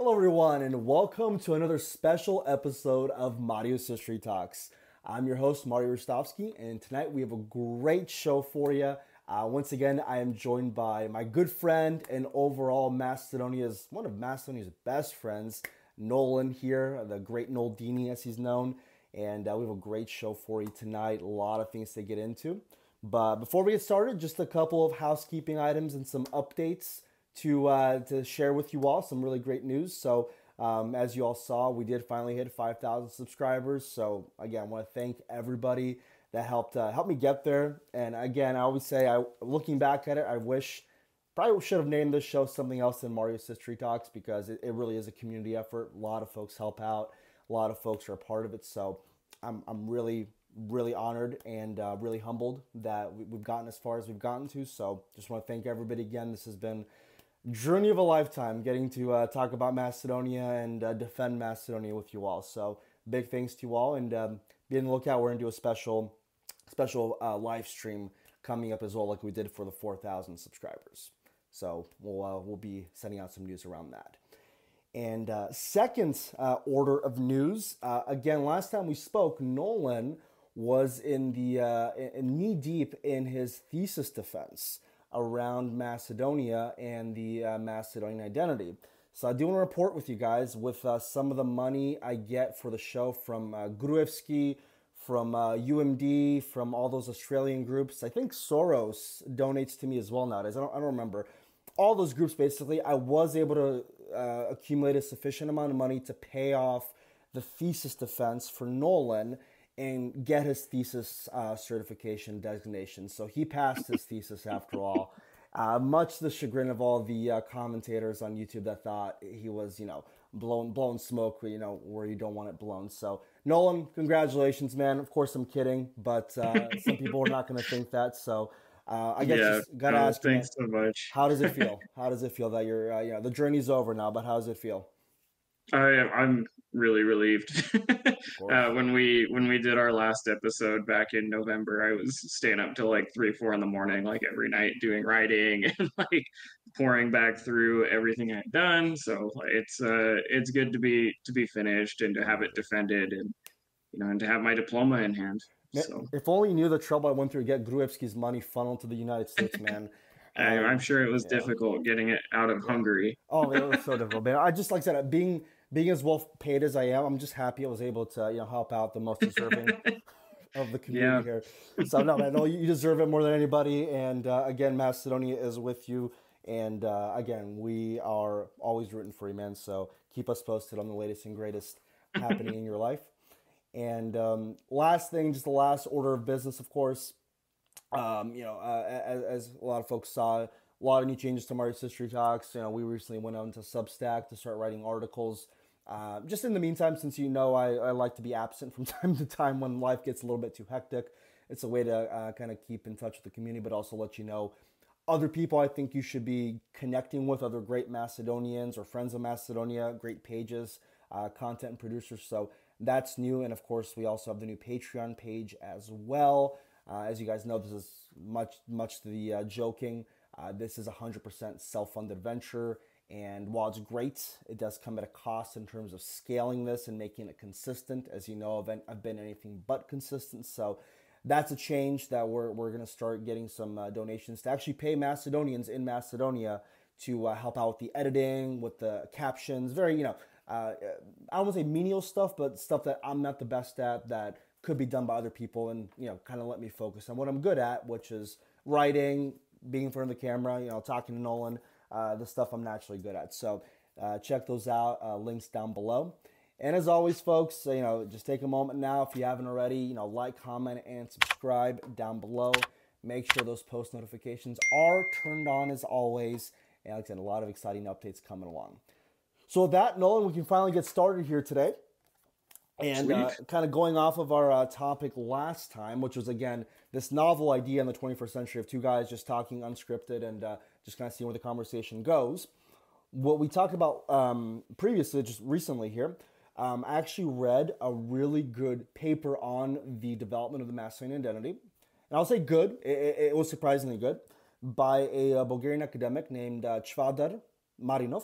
Hello everyone and welcome to another special episode of Mario's History Talks. I'm your host MariosHistoryTalks and tonight we have a great show for you. Once again, I am joined by my good friend and overall one of Macedonia's best friends, Nolan here, the great Noldini as he's known. And we have a great show for you tonight, a lot of things to get into. But before we get started, just a couple of housekeeping items and some updates to share with you all, some really great news. So as you all saw, we did finally hit 5,000 subscribers. So again, I want to thank everybody that helped me get there. And again, I always say, looking back at it, I wish probably should have named this show something else than Mario's History Talks because it really is a community effort. A lot of folks help out. A lot of folks are a part of it. So I'm really honored and really humbled that we've gotten as far as we've gotten to. So just want to thank everybody again. This has been journey of a lifetime getting to talk about Macedonia and defend Macedonia with you all. So big thanks to you all, and be on the lookout. We're going to do a special live stream coming up as well, like we did for the 4,000 subscribers. So we'll be sending out some news around that. And second order of news, again, last time we spoke, Nolan was in knee deep in his thesis defense around Macedonia and the Macedonian identity. So I do want to report with you guys with some of the money I get for the show from Gruevski, from UMD, from all those Australian groups. I think Soros donates to me as well nowadays. I don't remember. All those groups, basically, I was able to accumulate a sufficient amount of money to pay off the thesis defense for Nolan and get his thesis certification designation. So he passed his thesis after all, much to the chagrin of all the commentators on YouTube that thought he was, blowing smoke, where you don't want it blown. So Nolan, congratulations, man. Of course, I'm kidding, but some people are not going to think that. So I guess just gotta ask you, thanks so much. how does it feel? How does it feel that you're, the journey's over now, but how does it feel? I'm really relieved. Of course. When we did our last episode back in November, I was staying up till like 3, 4 in the morning, like every night, doing writing and like pouring back through everything I'd done. So it's good to be finished and to have it defended and to have my diploma in hand. So If only you knew the trouble I went through to get Gruevski's money funneled to the United States, man. I'm sure it was Yeah, difficult getting it out of yeah. Hungary. Oh, it was so difficult, man. I just, like I said, being as well paid as I am, I'm just happy I was able to, help out the most deserving of the community Yeah. here. So no, man, no, you deserve it more than anybody. And again, Macedonia is with you. And again, we are always rooting for you, man. So keep us posted on the latest and greatest happening in your life. And last thing, just the last order of business, of course. As a lot of folks saw, a lot of new changes to Mario's History Talks. We recently went on to Substack to start writing articles. Just in the meantime, since I like to be absent from time to time when life gets a little bit too hectic. It's a way to kind of keep in touch with the community, but also let you know other people I think you should be connecting with, other great Macedonians or friends of Macedonia, great pages, content producers. So that's new. And of course, we also have the new Patreon page as well. As you guys know, this is much to the joking. This is 100% self-funded venture. And while it's great, it does come at a cost in terms of scaling this and making it consistent. As you know, I've been anything but consistent. So that's a change that we're going to start getting some donations to actually pay Macedonians in Macedonia to help out with the editing, with the captions. Very, I don't want to say menial stuff, but stuff that I'm not the best at that could be done by other people and, kind of let me focus on what I'm good at, which is writing, being in front of the camera, talking to Nolan, the stuff I'm naturally good at. So check those out, links down below. And as always, folks, just take a moment now if you haven't already, like, comment, and subscribe down below. Make sure those post notifications are turned on as always. And like I said, a lot of exciting updates coming along. So with that, Nolan, we can finally get started here today. And kind of going off of our topic last time, which was, again, this novel idea in the 21st century of two guys just talking unscripted and just kind of seeing where the conversation goes. What we talked about previously, just recently here, I actually read a really good paper on the development of the Macedonian identity. And I'll say good, it was surprisingly good, by a Bulgarian academic named Tchavdar Marinov.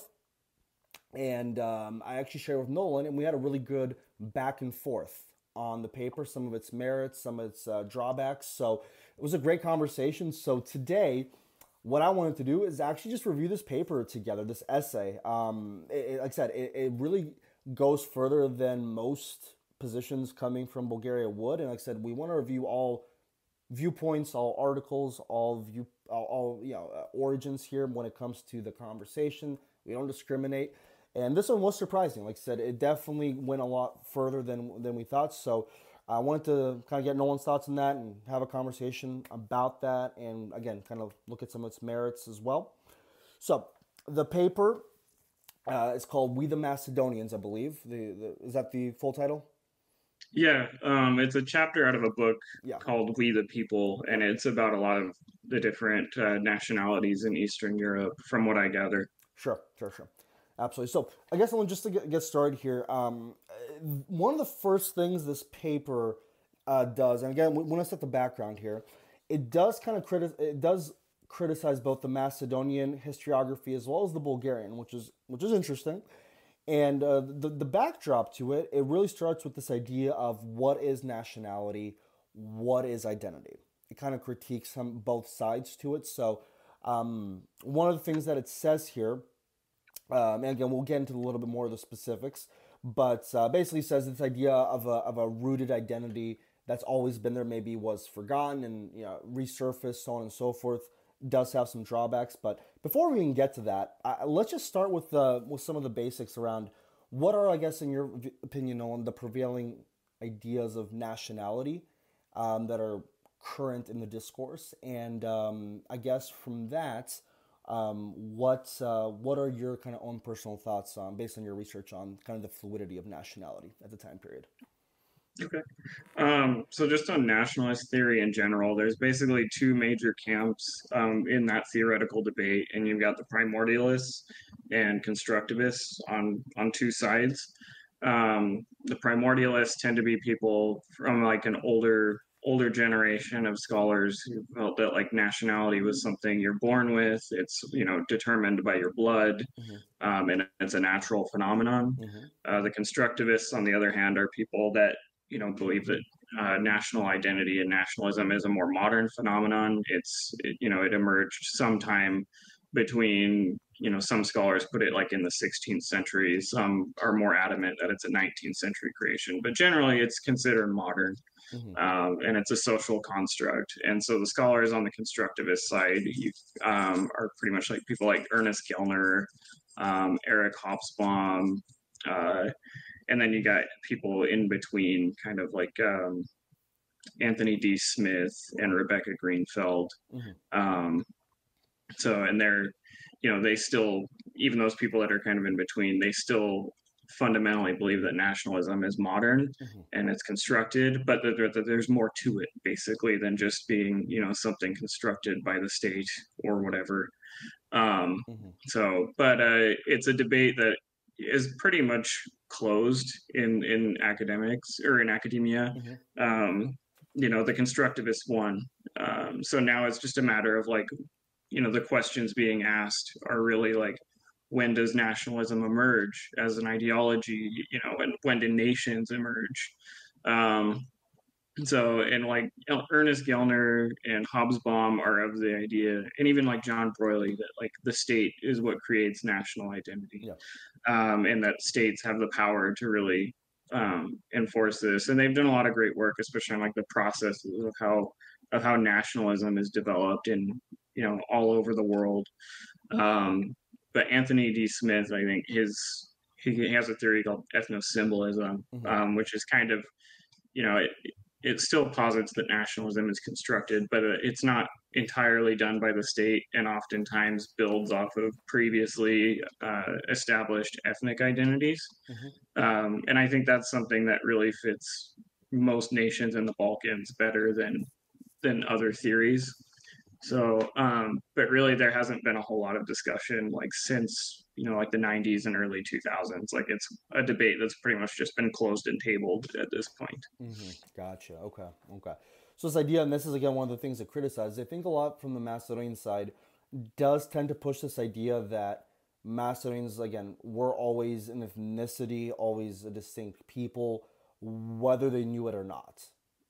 And I actually shared with Nolan, and we had a really good back and forth on the paper, some of its merits, some of its drawbacks. So it was a great conversation. So today, what I wanted to do is actually just review this paper together, this essay. Like I said, it really goes further than most positions coming from Bulgaria would. And like I said, we want to review all viewpoints, all articles, all origins here when it comes to the conversation. We don't discriminate. And this one was surprising. Like I said, it definitely went a lot further than we thought. So I wanted to kind of get Nolan's thoughts on that and have a conversation about that. And again, kind of look at some of its merits as well. So the paper is called We the Macedonians, I believe. Is that the full title? Yeah, it's a chapter out of a book Yeah. called We the People, and it's about a lot of the different nationalities in Eastern Europe, from what I gather. Sure. Absolutely. So I guess just to get started here, one of the first things this paper does, and again, we want to set the background here, it does criticize both the Macedonian historiography as well as the Bulgarian, which is interesting. And the backdrop to it, it really starts with this idea of what is nationality, what is identity. It kind of critiques both sides to it. So one of the things that it says here, and again, we'll get into a little bit more of the specifics, but basically says this idea of a rooted identity that's always been there, maybe was forgotten and resurfaced, so on and so forth, does have some drawbacks. But before we even get to that, let's just start with some of the basics around what are, I guess, in your opinion, Nolan, the prevailing ideas of nationality that are current in the discourse, and I guess from that, what are your kind of own personal thoughts based on your research on kind of the fluidity of nationality at the time period? Okay. So just on nationalist theory in general, there's basically two major camps in that theoretical debate, and you've got the primordialists and constructivists on two sides. The primordialists tend to be people from like an older generation of scholars who felt that like nationality was something you're born with. It's determined by your blood, and it's a natural phenomenon. The constructivists, on the other hand, are people that believe that national identity and nationalism is a more modern phenomenon. It emerged sometime between, some scholars put it like in the 16th century. Some are more adamant that it's a 19th century creation, but generally it's considered modern. And it's a social construct. And so the scholars on the constructivist side are pretty much like people like Ernest Gellner, Eric Hobsbawm, and then you got people in between, kind of like Anthony D. Smith and Rebecca Greenfeld. And they're, they still, even those people that are kind of in between, they still fundamentally believe that nationalism is modern and it's constructed, but that there's more to it, basically, than just being, something constructed by the state or whatever. But it's a debate that is pretty much closed in academics or in academia. The constructivist won. So now it's just a matter of like, the questions being asked are really like, when does nationalism emerge as an ideology? And when do nations emerge? And like Ernest Gellner and Hobsbawm are of the idea, and even like John Broyley, that like the state is what creates national identity, and that states have the power to really enforce this. And they've done a lot of great work, especially on like the processes of how nationalism is developed in all over the world. But Anthony D. Smith, I think he has a theory called ethnosymbolism, which is kind of it still posits that nationalism is constructed, but it's not entirely done by the state, and oftentimes builds off of previously established ethnic identities. And I think that's something that really fits most nations in the Balkans better than other theories. So, but really there hasn't been a whole lot of discussion like since, like the 90s and early 2000s. Like it's a debate that's pretty much just been closed and tabled at this point. Gotcha. Okay. So this idea, and this is again one of the things that criticize, I think a lot from the Macedonian side does tend to push this idea that Macedonians, again, were always an ethnicity, always a distinct people, whether they knew it or not,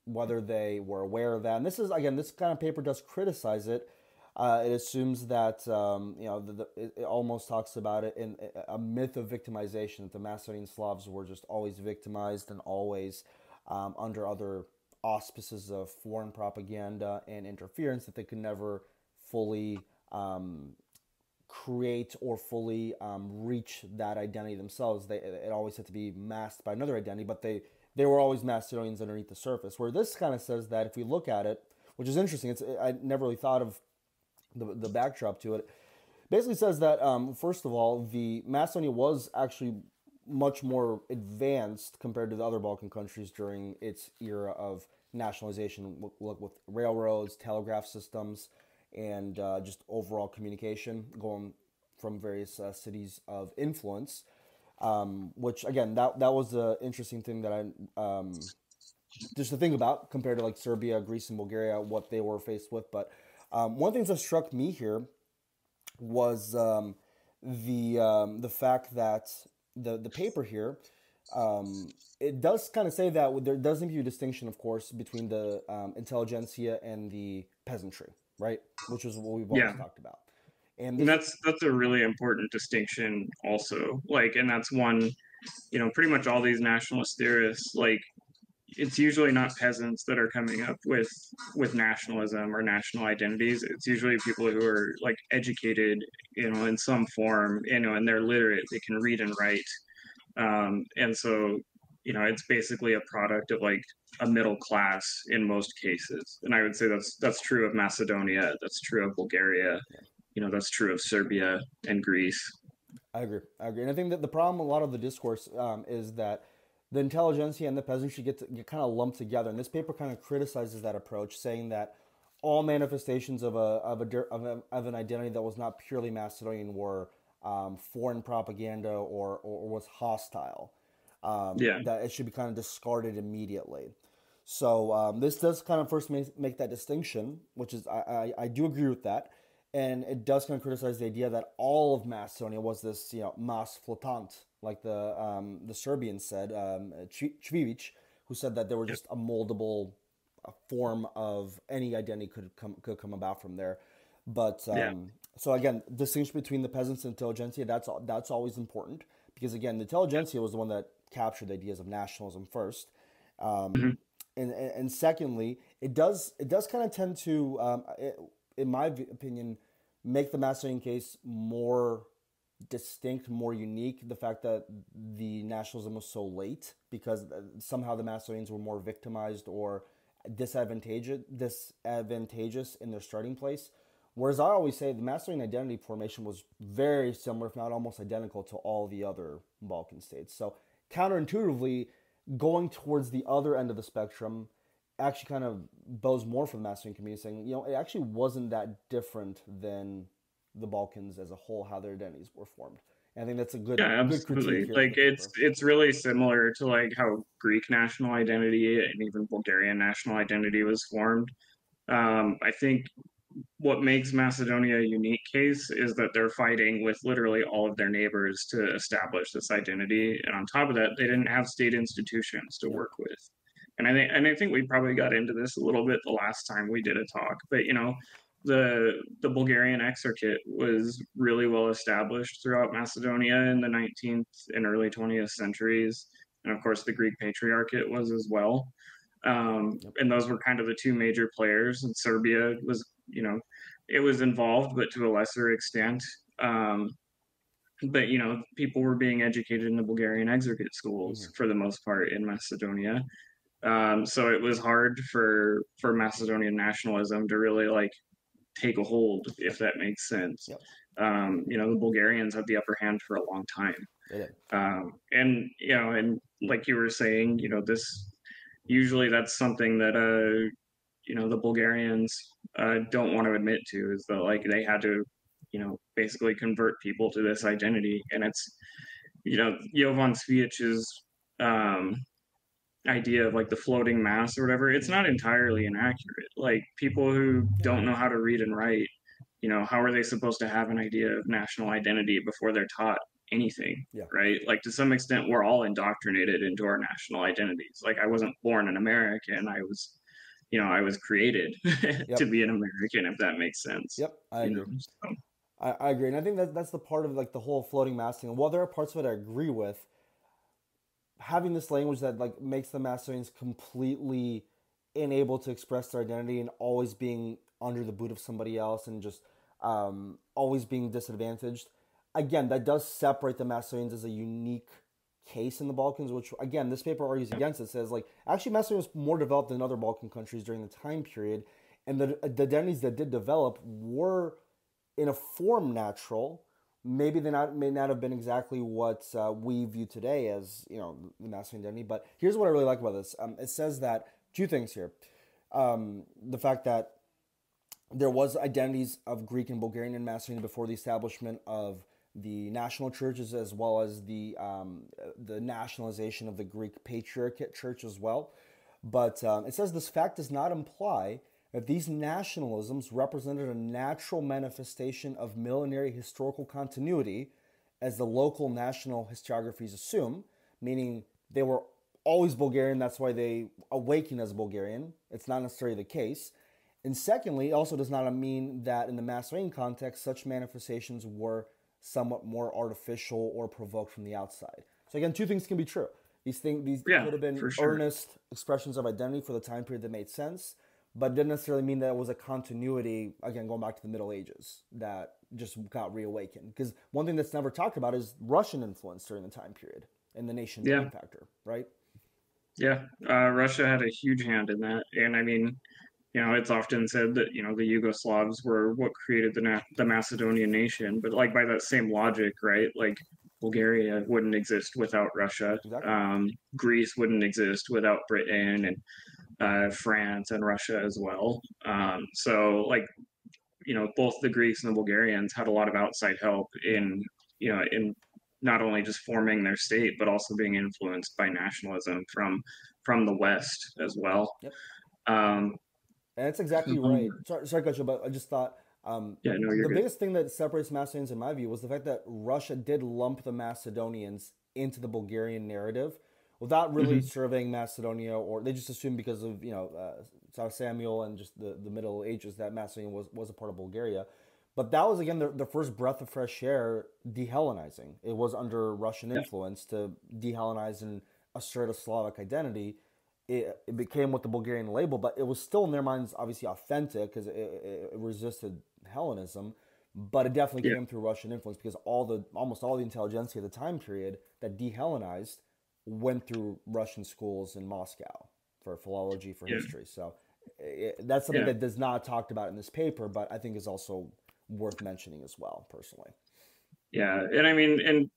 whether they were aware of that. And this is, again, this kind of paper does criticize it. It assumes that, it almost talks about it in a myth of victimization, that the Macedonian Slavs were just always victimized and always under other auspices of foreign propaganda and interference, that they could never fully create or fully reach that identity themselves. It always had to be masked by another identity, but they were always Macedonians underneath the surface. Where this kind of says that if we look at it, which is interesting, I never really thought of the backdrop to it, basically says that, first of all, the Macedonia was actually much more advanced compared to the other Balkan countries during its era of nationalization, with railroads, telegraph systems, and just overall communication going from various cities of influence, which, again, that was the interesting thing that I just to think about compared to like Serbia, Greece, and Bulgaria, what they were faced with. But one of the things that struck me here was the fact that the paper here, it does kind of say that there doesn't be a distinction, of course, between the intelligentsia and the peasantry, right? Which is what we've always talked about. And that's a really important distinction also. Like, and that's one, pretty much all these nationalist theorists, like, it's usually not peasants that are coming up with nationalism or national identities. It's usually people who are like educated, in some form, and they're literate, they can read and write. And so, it's basically a product of like a middle class in most cases. And I would say that's true of Macedonia, that's true of Bulgaria, that's true of Serbia and Greece. I agree. And I think that the problem, a lot of the discourse, is that the intelligentsia and the peasantry get kind of lumped together. And this paper kind of criticizes that approach, saying that all manifestations of an identity that was not purely Macedonian were foreign propaganda or was hostile. That it should be kind of discarded immediately. So this does kind of first make that distinction, which is I do agree with that. And it does kind of criticize the idea that all of Macedonia was this, mas flotant, like the Serbians said, Tchavdar, who said that there were just a moldable form of any identity could come about from there. But so again, distinction between the peasants and intelligentsia, that's always important, because again, the intelligentsia was the one that captured the ideas of nationalism first, and secondly, it does kind of tend to, in my opinion, make the Macedonian case more distinct, more unique. The fact that the nationalism was so late, because somehow the Macedonians were more victimized or disadvantageous in their starting place. Whereas I always say the Macedonian identity formation was very similar, if not almost identical, to all the other Balkan states. So counterintuitively, going towards the other end of the spectrum actually kind of bodes more for the Macedonian community, saying, it actually wasn't that different than the Balkans as a whole, how their identities were formed. And I think that's a good, absolutely. Good critique. Like it's really similar to like how Greek national identity and even Bulgarian national identity was formed. I think what makes Macedonia a unique case is that they're fighting with literally all of their neighbors to establish this identity. And on top of that, they didn't have state institutions to work with. And I think we probably got into this a little bit the last time we did a talk, but the Bulgarian exarchate was really well established throughout Macedonia in the 19th and early 20th centuries, and of course the Greek Patriarchate was as well. And those were kind of the two major players. And Serbia was, it was involved, but to a lesser extent. But people were being educated in the Bulgarian exarchate schools for the most part in Macedonia. So it was hard for Macedonian nationalism to really like take a hold, if that makes sense. The Bulgarians had the upper hand for a long time. And like you were saying, this usually that's something that the Bulgarians don't want to admit to, is that like they had to basically convert people to this identity. And it's Jovan Cvijic's idea of like the floating mass or whatever, it's not entirely inaccurate. Like people who don't know how to read and write how are they supposed to have an idea of national identity before they're taught anything, Yeah. right? Like to some extent, we're all indoctrinated into our national identities. Like I wasn't born an American. I was created to Yep. be an American, if that makes sense. Yep. I You know, agree. so, I agree, and I think that's the part of like the whole floating mass thing. And while there are parts of it I agree with, having this language that like makes the Macedonians completely unable to express their identity and always being under the boot of somebody else and just always being disadvantaged. Again, that does separate the Macedonians as a unique case in the Balkans, which again, this paper argues against. It says like actually Macedonia was more developed than other Balkan countries during the time period, and the identities that did develop were in a form natural. Maybe they may not have been exactly what we view today as the Macedonian identity. But here's what I really like about this. It says that two things here: the fact that there was identities of Greek and Bulgarian in Macedonia before the establishment of the national churches, as well as the nationalization of the Greek Patriarchate Church as well. But it says this fact does not imply that these nationalisms represented a natural manifestation of millenary historical continuity, as the local national historiographies assume, meaning they were always Bulgarian, that's why they awaken as Bulgarian. It's not necessarily the case. And secondly, it also does not mean that in the Macedonian context, such manifestations were somewhat more artificial or provoked from the outside. So again, two things can be true. These could have been for sure. earnest expressions of identity for the time period that made sense, but didn't necessarily mean that it was a continuity, again, going back to the Middle Ages, that just got reawakened. Because one thing that's never talked about is Russian influence during the time period and the nation-building factor, right? Yeah, Russia had a huge hand in that, and I mean, it's often said that the Yugoslavs were what created the Macedonian nation, but like by that same logic, right? Like Bulgaria wouldn't exist without Russia. Exactly. Greece wouldn't exist without Britain and France and Russia as well. So like both the Greeks and the Bulgarians had a lot of outside help in not only just forming their state, but also being influenced by nationalism from the West as well. Yep. Um, And that's exactly right. Sorry, Coach, but I just thought yeah, no, you're the good. biggest thing that separates Macedonians, in my view, was the fact that Russia did lump the Macedonians into the Bulgarian narrative without really surveying Macedonia, or they just assumed because of Tsar Samuel and just the Middle Ages that Macedonia was a part of Bulgaria. But that was again the first breath of fresh air de-Hellenizing. It was under Russian influence to de-Hellenize and assert a Slavic identity. It became with the Bulgarian label, but it was still in their minds obviously authentic because it resisted Hellenism, but it definitely came through Russian influence because almost all the intelligentsia of the time period that de-Hellenized went through Russian schools in Moscow for philology, for history. So that's something that does not talked about in this paper, but I think is also worth mentioning as well, personally. Yeah, and I mean, and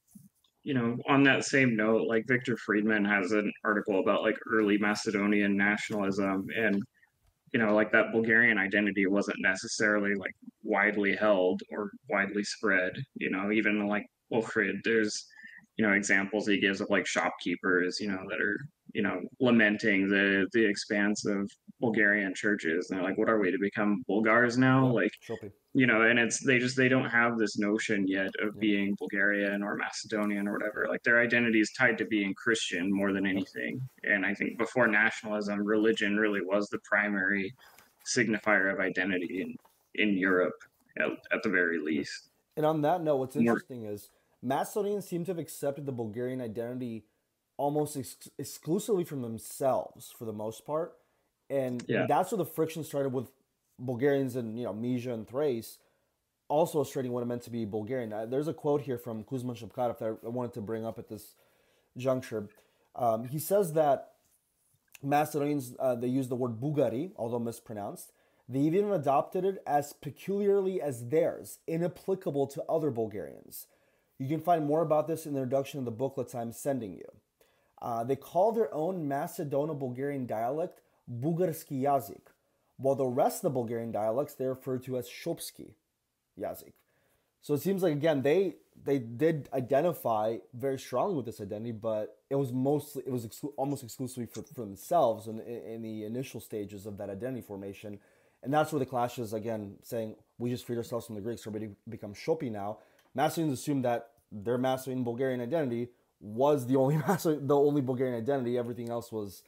on that same note, like Victor Friedman has an article about like early Macedonian nationalism, and like that Bulgarian identity wasn't necessarily like widely held or widely spread. Even like Wilfrid, there's examples he gives of like shopkeepers, that are lamenting the expanse of Bulgarian churches, and they're like, what are we to become Bulgars now? Yeah, Like Shopi. and it's they don't have this notion yet of being Bulgarian or Macedonian or whatever. Like their identity is tied to being Christian more than anything. And I think before nationalism, religion really was the primary signifier of identity in Europe at the very least. And on that note, what's interesting is Macedonians seem to have accepted the Bulgarian identity almost exclusively from themselves for the most part. And that's where the friction started with Bulgarians in Mysia and Thrace also asserting what it meant to be Bulgarian. There's a quote here from Kuzman Shapkarov that I wanted to bring up at this juncture. He says that Macedonians, they use the word Bulgari, although mispronounced. They even adopted it as peculiarly as theirs, inapplicable to other Bulgarians. You can find more about this in the introduction of the booklets I'm sending you. They call their own Macedono-Bulgarian dialect Bulgarski Yazik, while the rest of the Bulgarian dialects they refer to as Shopski Yazik. So it seems like, again, they did identify very strongly with this identity, but it was almost exclusively for themselves in the initial stages of that identity formation. And that's where the clash is, again, saying we just freed ourselves from the Greeks, so we become Shopi now. Macedonians assumed that their Macedonian Bulgarian identity was the only Bulgarian identity. Everything else was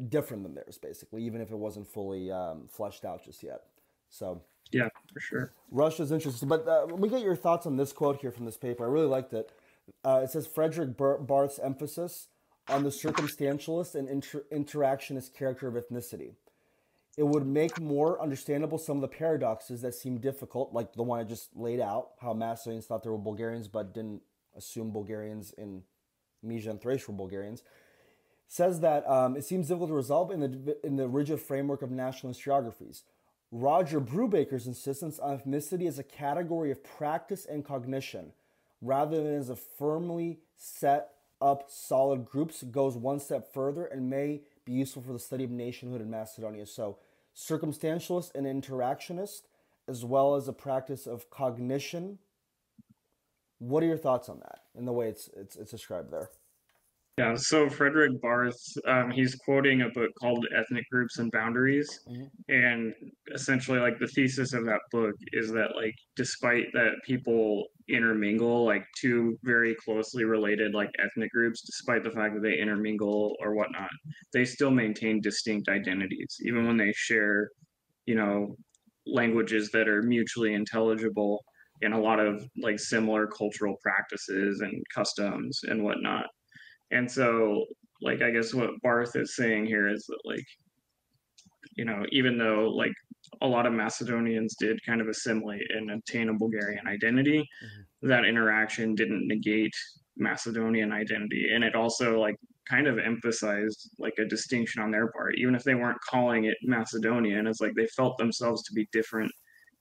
different than theirs, basically, even if it wasn't fully fleshed out just yet. So yeah, for sure. Russia's interesting. But let me get your thoughts on this quote here from this paper. I really liked it. It says Frederick Barth's emphasis on the circumstantialist and interactionist character of ethnicity. It would make more understandable some of the paradoxes that seem difficult, like the one I just laid out, how Macedonians thought they were Bulgarians but didn't assume Bulgarians in Mysia and Thrace were Bulgarians. Says that it seems difficult to resolve in the rigid framework of national historiographies. Roger Brubaker's insistence on ethnicity as a category of practice and cognition, rather than as a firmly set up solid groups, goes one step further and may be useful for the study of nationhood in Macedonia. So, circumstantialist and interactionist, as well as a practice of cognition. What are your thoughts on that and the way it's described there? Yeah, so Frederick Barth, he's quoting a book called Ethnic Groups and Boundaries. And essentially, like, the thesis of that book is that, like, despite that people intermingle, like, two very closely related, like, ethnic groups, despite the fact that they intermingle or whatnot, they still maintain distinct identities, even when they share, you know, languages that are mutually intelligible and a lot of, like, similar cultural practices and customs and whatnot. And so, like, I guess what Barth is saying here is that, like, you know, even though, like, a lot of Macedonians did kind of assimilate and obtain a Bulgarian identity, that interaction didn't negate Macedonian identity. And it also, like, kind of emphasized, like, a distinction on their part. Even if they weren't calling it Macedonian, it's like they felt themselves to be different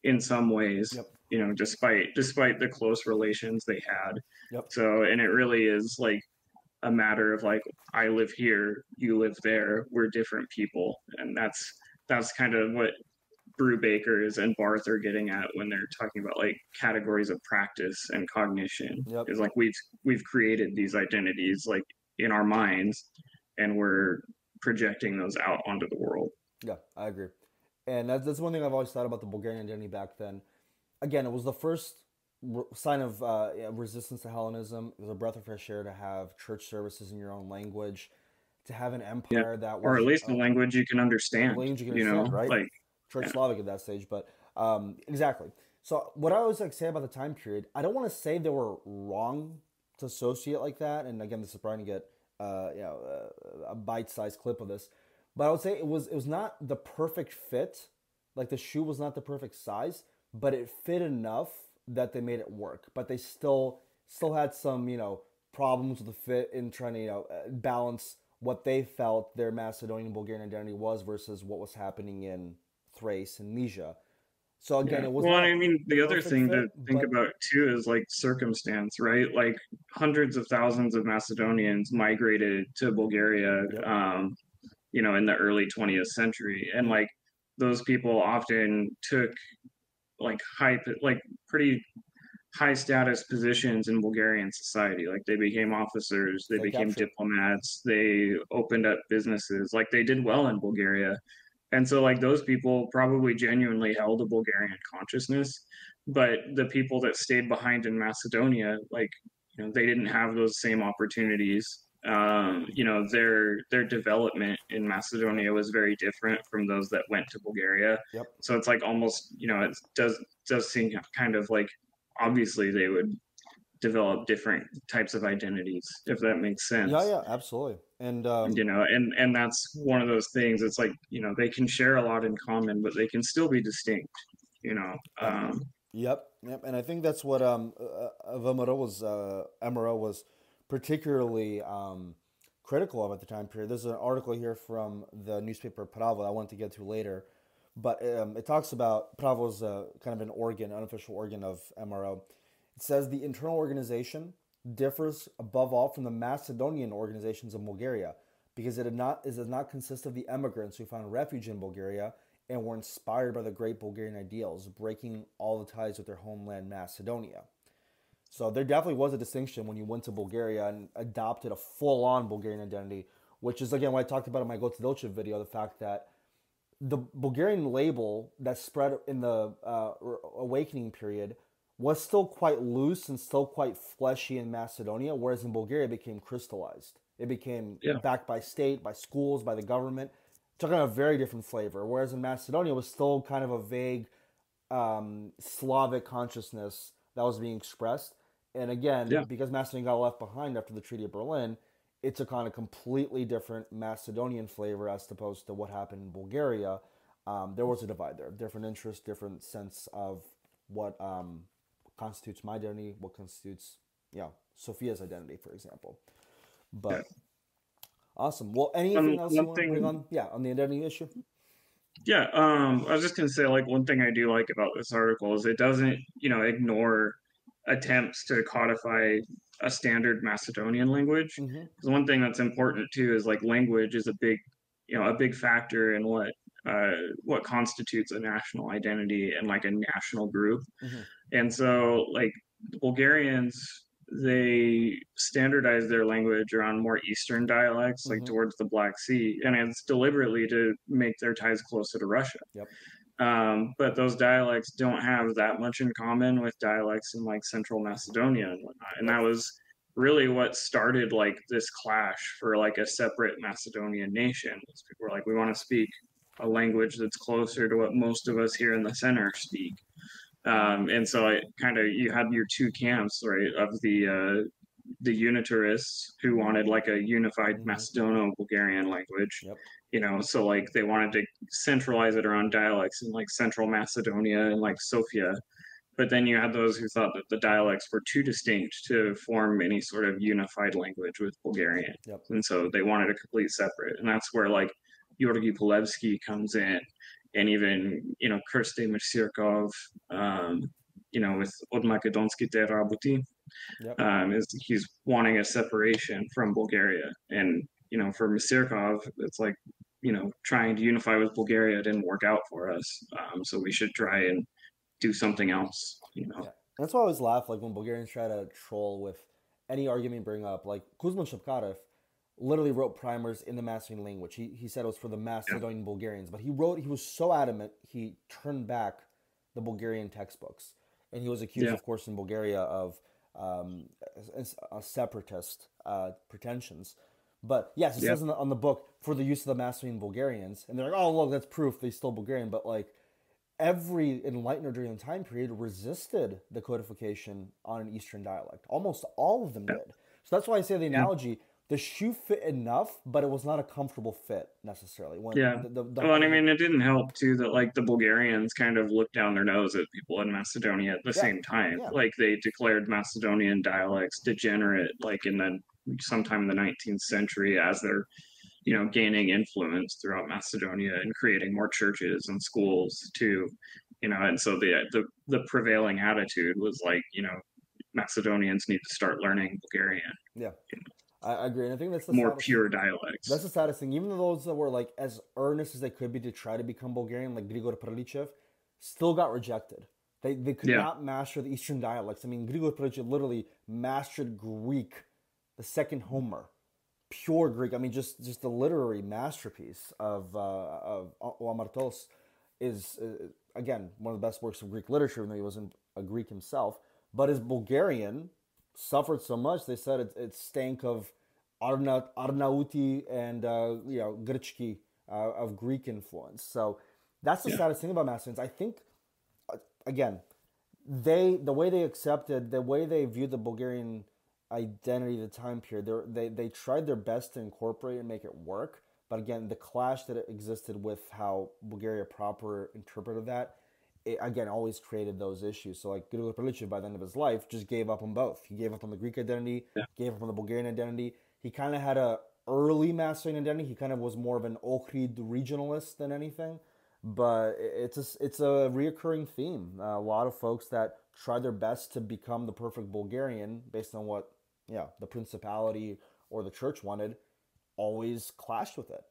in some ways, you know, despite the close relations they had. So, and it really is, like, a matter of, like, I live here, you live there, we're different people. And that's kind of what Brubakers and Barth are getting at when they're talking about, like, categories of practice and cognition. Is like we've created these identities, like, in our minds, and we're projecting those out onto the world. Yeah, I agree. And that's one thing I've always thought about the Bulgarian identity back then. Again, it was the first sign of resistance to Hellenism. It was a breath of fresh air to have church services in your own language, to have an empire that was, or at least a language you can understand. Language you can understand, know, right? Like Church Slavic at that stage, but exactly. So what I always like say about the time period, I don't want to say they were wrong to associate like that. And again, this is probably gonna get a bite-sized clip of this, but I would say it was not the perfect fit. Like the shoe was not the perfect size, but it fit enough that they made it work. But they still had some problems with the fit in trying to balance what they felt their Macedonian Bulgarian identity was versus what was happening in Thrace and Mysia. So again, it was. Well, I mean, the other thing to think about too is, like, circumstance, right? Like, hundreds of thousands of Macedonians migrated to Bulgaria, in the early 20th century, and, like, those people often took, like, pretty high status positions in Bulgarian society. Like, they became officers, they became diplomats, they opened up businesses, like, they did well in Bulgaria. And so, like, those people probably genuinely held a Bulgarian consciousness, but the people that stayed behind in Macedonia, like, they didn't have those same opportunities. Their development in Macedonia was very different from those that went to Bulgaria. So it's like almost, it does seem kind of like obviously they would develop different types of identities, if that makes sense. Yeah, absolutely. And and that's one of those things. It's like, they can share a lot in common, but they can still be distinct. Yep. And I think that's what Emero was particularly critical of at the time period. There's an article here from the newspaper Право I want to get to later, but it talks about Pravo's kind of an unofficial organ of MRO. It says the internal organization differs above all from the Macedonian organizations of Bulgaria because it does not consist of the immigrants who found refuge in Bulgaria and were inspired by the great Bulgarian ideals, breaking all the ties with their homeland Macedonia. So there definitely was a distinction when you went to Bulgaria and adopted a full-on Bulgarian identity, which is, again, what I talked about in my Go to Dolce video, the fact that the Bulgarian label that spread in the awakening period was still quite loose and still quite fleshy in Macedonia, whereas in Bulgaria it became crystallized. It became backed by state, by schools, by the government. It took on a very different flavor, whereas in Macedonia it was still kind of a vague Slavic consciousness that was being expressed. And again, because Macedonia got left behind after the Treaty of Berlin, it took on a completely different Macedonian flavor as opposed to what happened in Bulgaria. There was a divide there, different interests, different sense of what constitutes my identity, what constitutes, Sophia's identity, for example. But awesome. Well, anything else you want to bring on? Yeah, on the identity issue. Yeah, I was just gonna say, like, one thing I do like about this article is it doesn't, ignore attempts to codify a standard Macedonian language. Because one thing that's important too is like language is a big factor in what constitutes a national identity and like a national group. And so like the Bulgarians, they standardize their language around more Eastern dialects, like towards the Black Sea, and it's deliberately to make their ties closer to Russia. But those dialects don't have that much in common with dialects in like Central Macedonia and whatnot. And that was really what started like this clash for like a separate Macedonian nation. People were like, we want to speak a language that's closer to what most of us here in the center speak. And so you had your two camps, right, of the unitarists who wanted like a unified Macedono-Bulgarian language. So like they wanted to centralize it around dialects in like Central Macedonia and like Sofia. But then you had those who thought that the dialects were too distinct to form any sort of unified language with Bulgarian. And so they wanted a complete separate. And that's where like Georgi Polevsky comes in, and even, Christowe Mircirkov, with Od Macedonskitฎ�, he's wanting a separation from Bulgaria. And, for Mircirkov, it's like, trying to unify with Bulgaria didn't work out for us. So we should try and do something else, That's why I always laugh, like, when Bulgarians try to troll with any argument you bring up. Like, Kuzman Shapkarev literally wrote primers in the Macedonian language. He said it was for the Macedonian Bulgarians, but he was so adamant, he turned back the Bulgarian textbooks. And he was accused, of course, in Bulgaria of separatist pretensions. But yes, it says on the book, for the use of the Macedonian Bulgarians. And they're like, oh, look, that's proof they're still Bulgarian. But like, every enlightener during the time period resisted the codification on an Eastern dialect. Almost all of them did. So that's why I say the analogy, the shoe fit enough, but it was not a comfortable fit necessarily. Well, and I mean, it didn't help too that like the Bulgarians kind of looked down their nose at people in Macedonia at the same time. Like they declared Macedonian dialects degenerate, like sometime in the 19th century, as they're gaining influence throughout Macedonia and creating more churches and schools too, and so the prevailing attitude was like, Macedonians need to start learning Bulgarian. I agree, and I think that's the more pure dialects. That's the saddest thing. Even those that were like as earnest as they could be to try to become Bulgarian, like Grigor Prilichev, still got rejected. They could not master the Eastern dialects. I mean, Grigor Prilichev literally mastered Greek, the second Homer. Pure Greek. I mean, just the literary masterpiece of Amartos is, again, one of the best works of Greek literature, even though he wasn't a Greek himself. But his Bulgarian suffered so much, they said it stank of Arnauti and, Grčki, of Greek influence. So that's the saddest thing about Macedonians. I think, again, the way they accepted, the way they viewed the Bulgarian identity of the time period, they tried their best to incorporate and make it work. But again, the clash that existed with how Bulgaria proper interpreted that, it, again, always created those issues. So like Grigor Prilichev, by the end of his life, just gave up on both. He gave up on the Greek identity, gave up on the Bulgarian identity. He kind of had a early Macedonian identity. He kind of was more of an Ohrid regionalist than anything. But it's a reoccurring theme. A lot of folks that try their best to become the perfect Bulgarian based on what the principality or the church wanted, always clashed with it.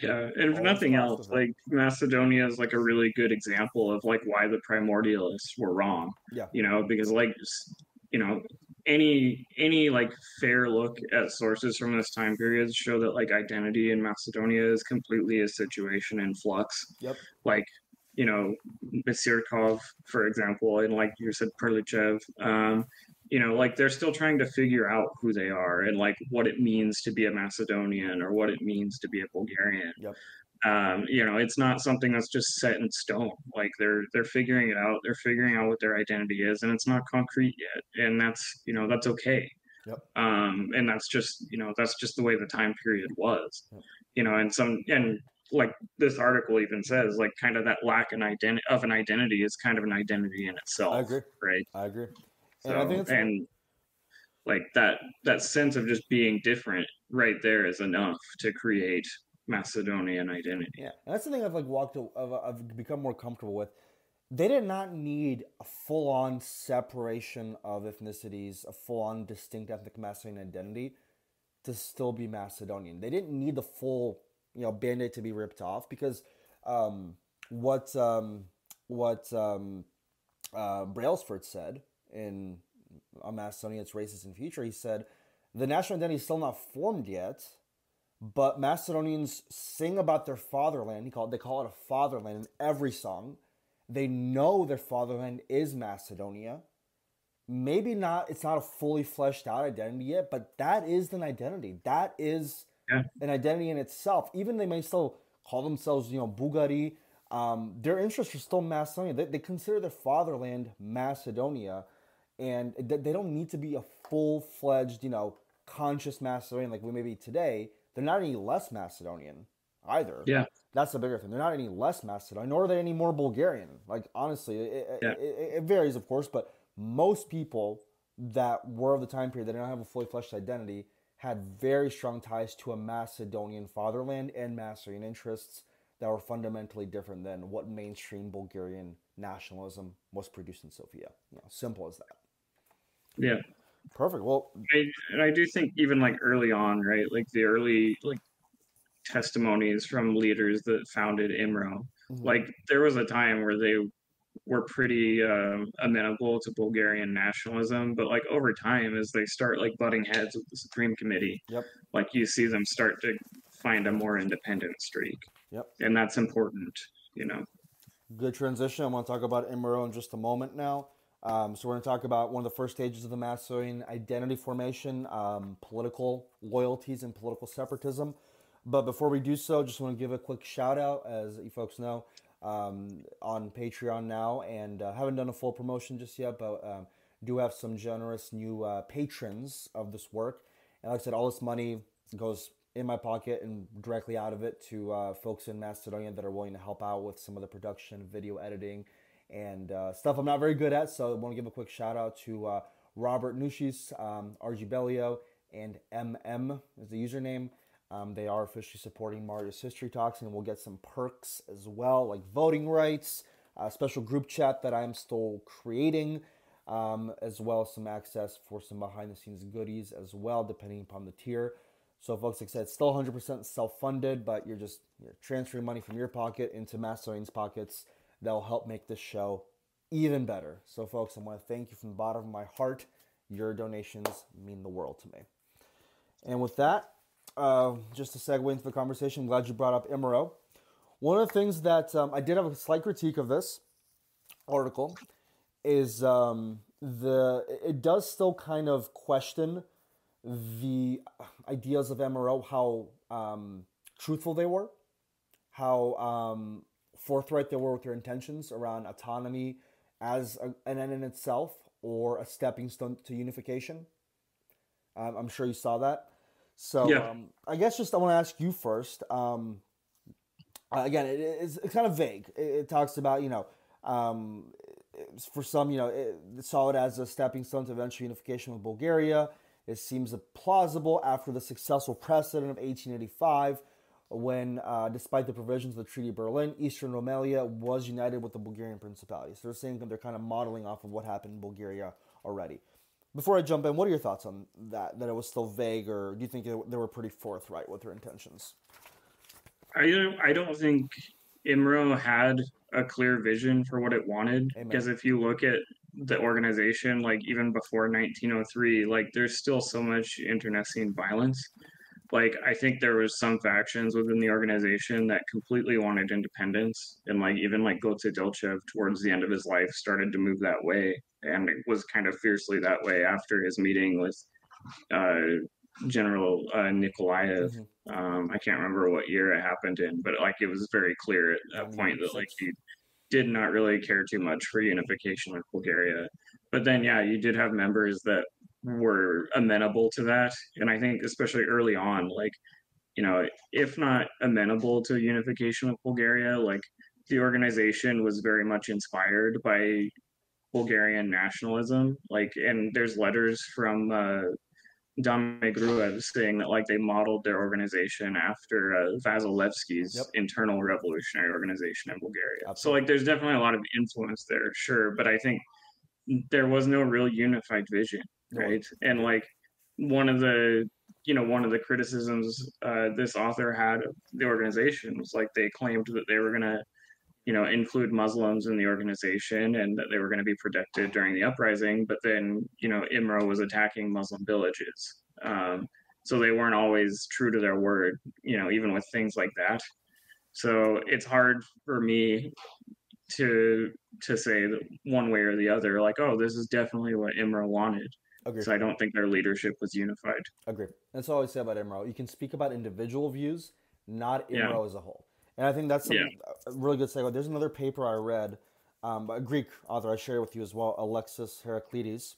Yeah, and if nothing else, like Macedonia is like a really good example of like why the primordialists were wrong. Because like, any like fair look at sources from this time period show that like identity in Macedonia is completely a situation in flux. Yep. Like, you know, Misirkov, for example, and like you said, Perlichev, you know, like they're still trying to figure out who they are and like what it means to be a Macedonian or what it means to be a Bulgarian. Yep. You know, it's not something that's just set in stone. Like they're figuring it out. They're figuring out what their identity is, and it's not concrete yet. And that's, you know, that's okay. Yep. And that's just, you know, that's just the way the time period was. Yep. You know, and like this article even says, like kind of that lack of an identity is kind of an identity in itself. I agree. Right. I agree. So, and I think it's like that sense of just being different right there is enough to create Macedonian identity. Yeah, and that's the thing I've become more comfortable with. They did not need a full-on separation of ethnicities, a full-on distinct ethnic Macedonian identity to still be Macedonian. They didn't need the full, you know, band-aid to be ripped off, because what Brailsford said in On Macedonia, Its Races and Future, he said, the national identity is still not formed yet, but Macedonians sing about their fatherland. They call it a fatherland in every song. They know their fatherland is Macedonia. Maybe not, it's not a fully fleshed out identity yet, but that is an identity. That is an identity in itself. Even they may still call themselves, you know, Bulgari. Their interests are still Macedonia. They consider their fatherland Macedonia, and they don't need to be a full-fledged, you know, conscious Macedonian like we may be today. They're not any less Macedonian either. Yeah. That's the bigger thing. They're not any less Macedonian, nor are they any more Bulgarian. Like, honestly, it varies, of course, but most people that were of the time period that did not have a fully fleshed identity had very strong ties to a Macedonian fatherland and Macedonian interests that were fundamentally different than what mainstream Bulgarian nationalism was produced in Sofia. You know, simple as that. Yeah. Perfect. Well, I do think even like early on, right? Like the early like testimonies from leaders that founded IMRO, like there was a time where they were pretty amenable to Bulgarian nationalism, but like over time, as they start like butting heads with the Supreme Committee, like you see them start to find a more independent streak. And that's important, you know. Good transition. I want to talk about IMRO in just a moment now. So we're going to talk about one of the first stages of the Macedonian identity formation, political loyalties and political separatism. But before we do so, just want to give a quick shout out, as you folks know, on Patreon now, and haven't done a full promotion just yet, but do have some generous new patrons of this work. And like I said, all this money goes in my pocket and directly out of it to folks in Macedonia that are willing to help out with some of the production, video editing, and stuff I'm not very good at. So I want to give a quick shout out to Robert Nushis, RG Bellio, and MM is the username. They are officially supporting Mario's History Talks, and we'll get some perks as well, like voting rights, a special group chat that I'm still creating, as well as some access for some behind-the-scenes goodies as well, depending upon the tier. So folks, like I said, it's still 100% self-funded, but you're transferring money from your pocket into Macedonians' pockets. That'll help make this show even better. So folks, I want to thank you from the bottom of my heart. Your donations mean the world to me. And with that, just to segue into the conversation, I'm glad you brought up IMRO. One of the things that I did have a slight critique of this article is it does still kind of question the ideas of MRO, how truthful they were, how forthright they were with their intentions around autonomy as an end in itself or a stepping stone to unification. I'm sure you saw that. So I guess just I want to ask you first. Again, it's kind of vague. It talks about, for some, it saw it as a stepping stone to eventual unification with Bulgaria. It seems plausible after the successful precedent of 1885, when, despite the provisions of the Treaty of Berlin, Eastern Rumelia was united with the Bulgarian Principality. So they're saying that they're kind of modeling off of what happened in Bulgaria already. Before I jump in, what are your thoughts on that it was still vague, or do you think they were pretty forthright with their intentions? I don't think IMRO had a clear vision for what it wanted. Amen. Because if you look at the organization, like even before 1903, like there's still so much internecine violence. Like I think there was some factions within the organization that completely wanted independence, and like even like Goce Delchev towards the end of his life started to move that way, and it was kind of fiercely that way after his meeting with uh, General Nikolaev. Mm-hmm. I can't remember what year it happened in, but like it was very clear at that point that like he did not really care too much for unification of Bulgaria. But then, yeah, you did have members that were amenable to that. And I think, especially early on, like, you know, if not amenable to unification of Bulgaria, like the organization was very much inspired by Bulgarian nationalism. Like, and there's letters from Dame Gruev saying that like they modeled their organization after Vasilevsky's internal revolutionary organization in Bulgaria. Absolutely. So like there's definitely a lot of influence there, sure, but I think there was no real unified vision, right? And like one of the criticisms this author had of the organization was like they claimed that they were gonna include Muslims in the organization and that they were going to be protected during the uprising. But then, Imre was attacking Muslim villages. So they weren't always true to their word, even with things like that. So it's hard for me to say that one way or the other, like, oh, this is definitely what Imre wanted. Agreed. So I don't think their leadership was unified. Agreed. That's all I always say about Imre. You can speak about individual views, not Imre as a whole. And I think that's a really good segue. There's another paper I read, a Greek author I shared with you as well, Alexis Heraclides.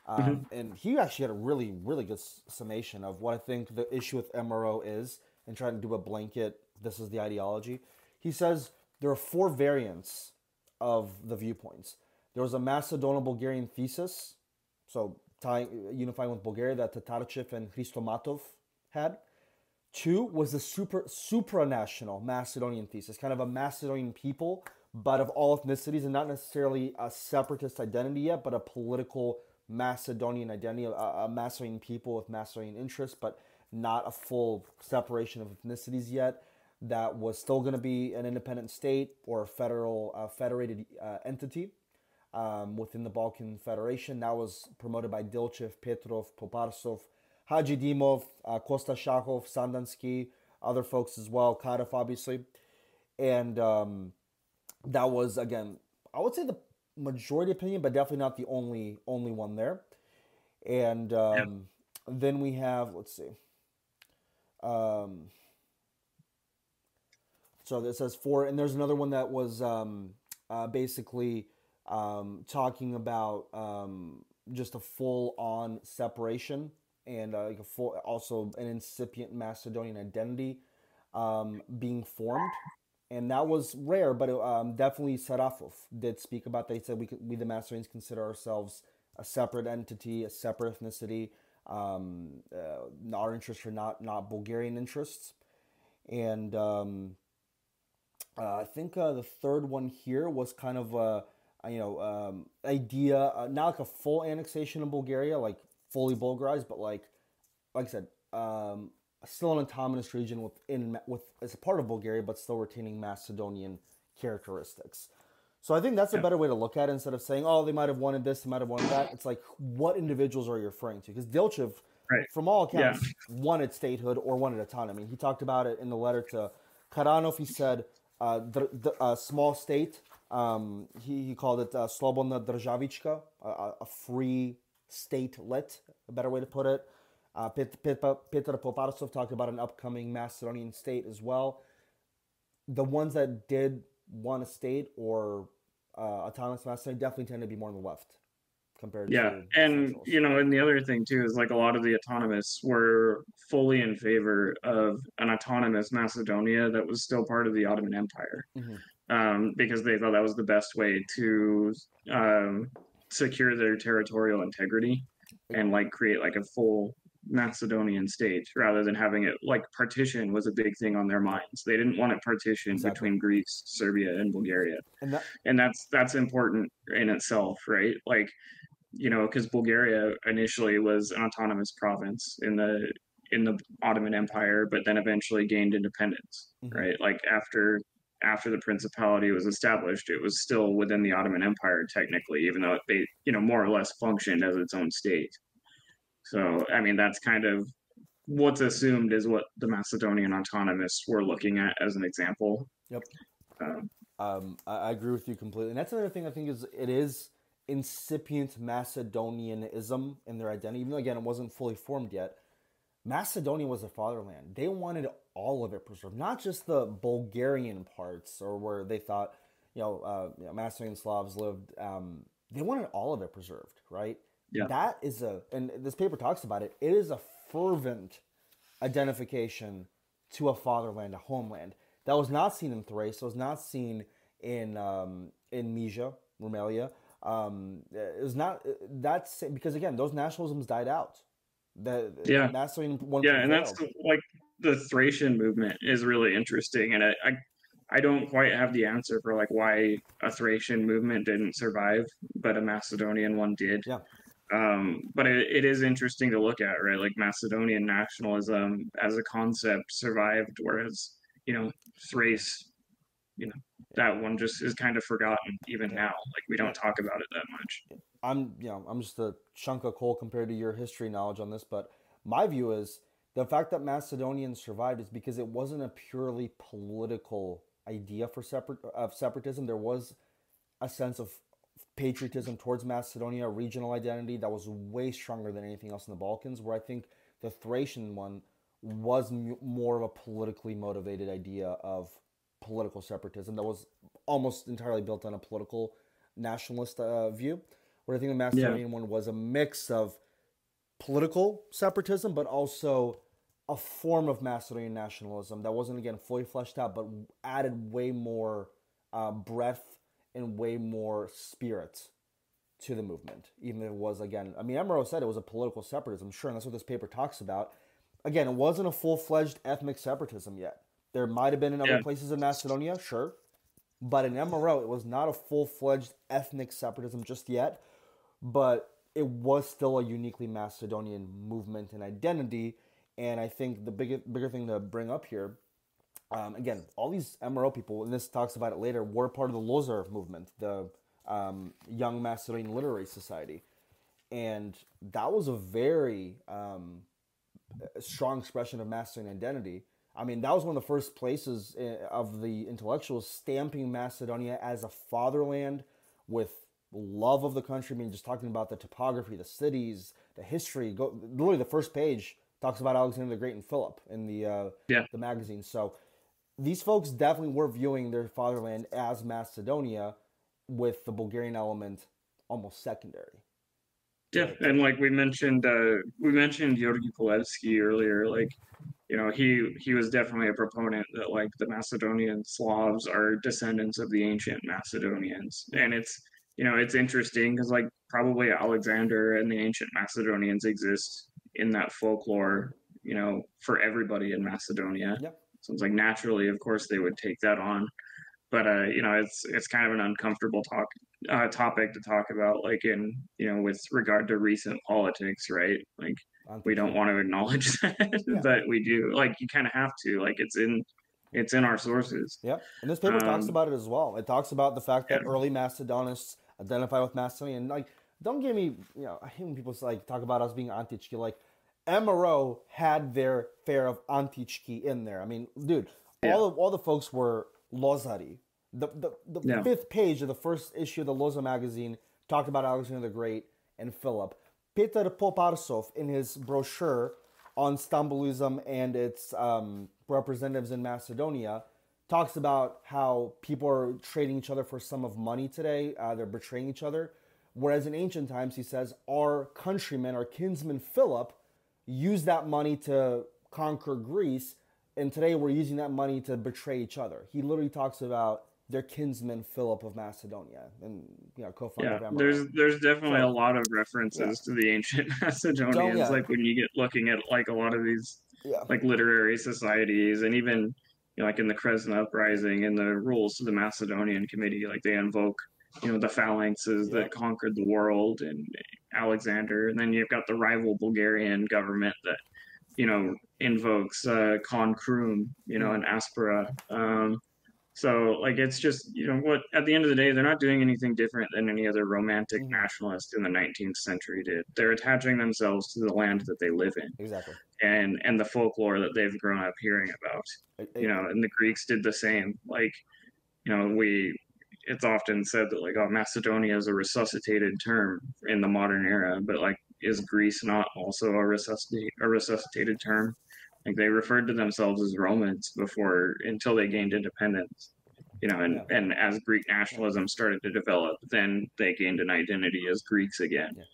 And he actually had a really, really good summation of what I think the issue with MRO is and trying to do a blanket, this is the ideology. He says there are 4 variants of the viewpoints. There was a Macedonian-Bulgarian thesis, so unifying with Bulgaria, that Tatarchev and Christomatov had. 2 was the supranational Macedonian thesis, kind of a Macedonian people, but of all ethnicities, and not necessarily a separatist identity yet, but a political Macedonian identity, a Macedonian people with Macedonian interests, but not a full separation of ethnicities yet. That was still going to be an independent state or a federated entity within the Balkan Federation. That was promoted by Dilchev, Petrov, Poparsov, Hajidimov, Kosta Shahov, Sandansky, other folks as well, Kadov obviously. And that was, again, I would say the majority opinion, but definitely not the only one there. And then we have, let's see. So this says 4, and there's another one that was basically talking about just a full-on separation and like also an incipient Macedonian identity being formed. And that was rare, but definitely Sarafov did speak about that. He said we the Macedonians consider ourselves a separate entity, a separate ethnicity. Our interests are not Bulgarian interests. And I think the third one here was kind of idea, not like a full annexation of Bulgaria, like fully Bulgarized, but like I said, still an autonomous region with as a part of Bulgaria, but still retaining Macedonian characteristics. So I think that's a better way to look at it instead of saying, oh, they might have wanted this, they might have wanted that. It's like, what individuals are you referring to? Because Dilchev, from all accounts, wanted statehood or wanted autonomy. He talked about it in the letter to Karanov. He said the small state. He called it Slobodna Državichka, a free statelet, a better way to put it. Peter Poparsov talked about an upcoming Macedonian state as well. The ones that did want a state or autonomous Macedonia definitely tend to be more on the left compared to and and the other thing too is like a lot of the autonomists were fully in favor of an autonomous Macedonia that was still part of the Ottoman Empire. Because they thought that was the best way to secure their territorial integrity and like create like a full Macedonian state rather than having it like partition was a big thing on their minds. They didn't want it partitioned between Greece, Serbia, and Bulgaria. And that's important in itself, right? Like, because Bulgaria initially was an autonomous province in the Ottoman Empire, but then eventually gained independence, right? Like after after the principality was established, it was still within the Ottoman Empire technically, even though they, more or less functioned as its own state. So, I mean, that's kind of what's assumed is what the Macedonian autonomists were looking at as an example. Yep. I agree with you completely. And that's another thing I think is it is incipient Macedonianism in their identity, even though, again, it wasn't fully formed yet. Macedonia was a fatherland. They wanted all of it preserved, not just the Bulgarian parts or where they thought, Macedonian Slavs lived. They wanted all of it preserved, right? Yeah. That is and this paper talks about it, it is a fervent identification to a fatherland, a homeland. That was not seen in Thrace. It was not seen in Mysia, Rumelia. It was not that's because again those nationalisms died out. The Macedonian one. Yeah, and that's like the Thracian movement is really interesting, and I don't quite have the answer for like why a Thracian movement didn't survive, but a Macedonian one did. Yeah. But it is interesting to look at, right? Like Macedonian nationalism as a concept survived, whereas Thrace, that one just is kind of forgotten even now. Like we don't talk about it that much. I'm just a chunk of coal compared to your history knowledge on this, but my view is the fact that Macedonians survived is because it wasn't a purely political idea for separatism. There was a sense of patriotism towards Macedonia, regional identity that was way stronger than anything else in the Balkans, where I think the Thracian one was more of a politically motivated idea of political separatism that was almost entirely built on a political nationalist view. Where I think the Macedonian one was a mix of political separatism, but also a form of Macedonian nationalism that wasn't, again, fully fleshed out, but added way more breadth and way more spirit to the movement. Even if it was, again, I mean, Emiro said it was a political separatism, sure, and that's what this paper talks about. Again, it wasn't a full-fledged ethnic separatism yet. There might have been in other places in Macedonia, sure, but in Emiro, it was not a full-fledged ethnic separatism just yet, but it was still a uniquely Macedonian movement and identity. And I think the bigger thing to bring up here, again, all these MRO people, and this talks about it later, were part of the Lozar movement, the Young Macedonian Literary Society. And that was a very strong expression of Macedonian identity. I mean, that was one of the first places of the intellectuals stamping Macedonia as a fatherland with love of the country. I mean, just talking about the topography, the cities, the history. Literally, the first page talks about Alexander the Great and Philip in the magazine. So these folks definitely were viewing their fatherland as Macedonia, with the Bulgarian element almost secondary. Yeah, and like we mentioned Georgi Polevsky earlier. Like, he was definitely a proponent that like the Macedonian Slavs are descendants of the ancient Macedonians, and it's interesting because like probably Alexander and the ancient Macedonians exist in that folklore, for everybody in Macedonia. Yep. So it's like naturally, of course, they would take that on, but it's kind of an uncomfortable topic to talk about, like in with regard to recent politics, right? Like we don't want to acknowledge that, but we do. Like you kind of have to. Like it's in our sources. Yeah, and this paper talks about it as well. It talks about the fact that early Macedonists identify with Macedonia, and like, don't give me, I hate when people like talk about us being Antichki. Like, MRO had their fare of Antichki in there. I mean, dude, all the folks were Lozari. The fifth page of the first issue of the Loza magazine talked about Alexander the Great and Philip. Peter Poparsov, in his brochure on Stambulism and its representatives in Macedonia, talks about how people are trading each other for a sum of money today. They're betraying each other. Whereas in ancient times, he says, our countryman, our kinsman Philip, used that money to conquer Greece, and today we're using that money to betray each other. He literally talks about their kinsman Philip of Macedonia, and co-founder of MRO. There's definitely a lot of references to the ancient Macedonians. Like when you get looking at like a lot of these like literary societies, and even like in the Kresna uprising and the rules of the Macedonian Committee, like they invoke the phalanxes that conquered the world and Alexander, and then you've got the rival Bulgarian government that invokes Khan Krum, and Aspera. So like it's just, what at the end of the day, they're not doing anything different than any other romantic Hmm. nationalist in the 19th century did. They're attaching themselves to the land that they live in Exactly. and the folklore that they've grown up hearing about. And the Greeks did the same. Like, we it's often said that like, oh, Macedonia is a resuscitated term in the modern era, but like, is Greece not also a resuscitated term? Like they referred to themselves as Romans before until they gained independence. Yeah. And as Greek Yeah. nationalism started to develop, then they gained an identity as Greeks again. Yeah.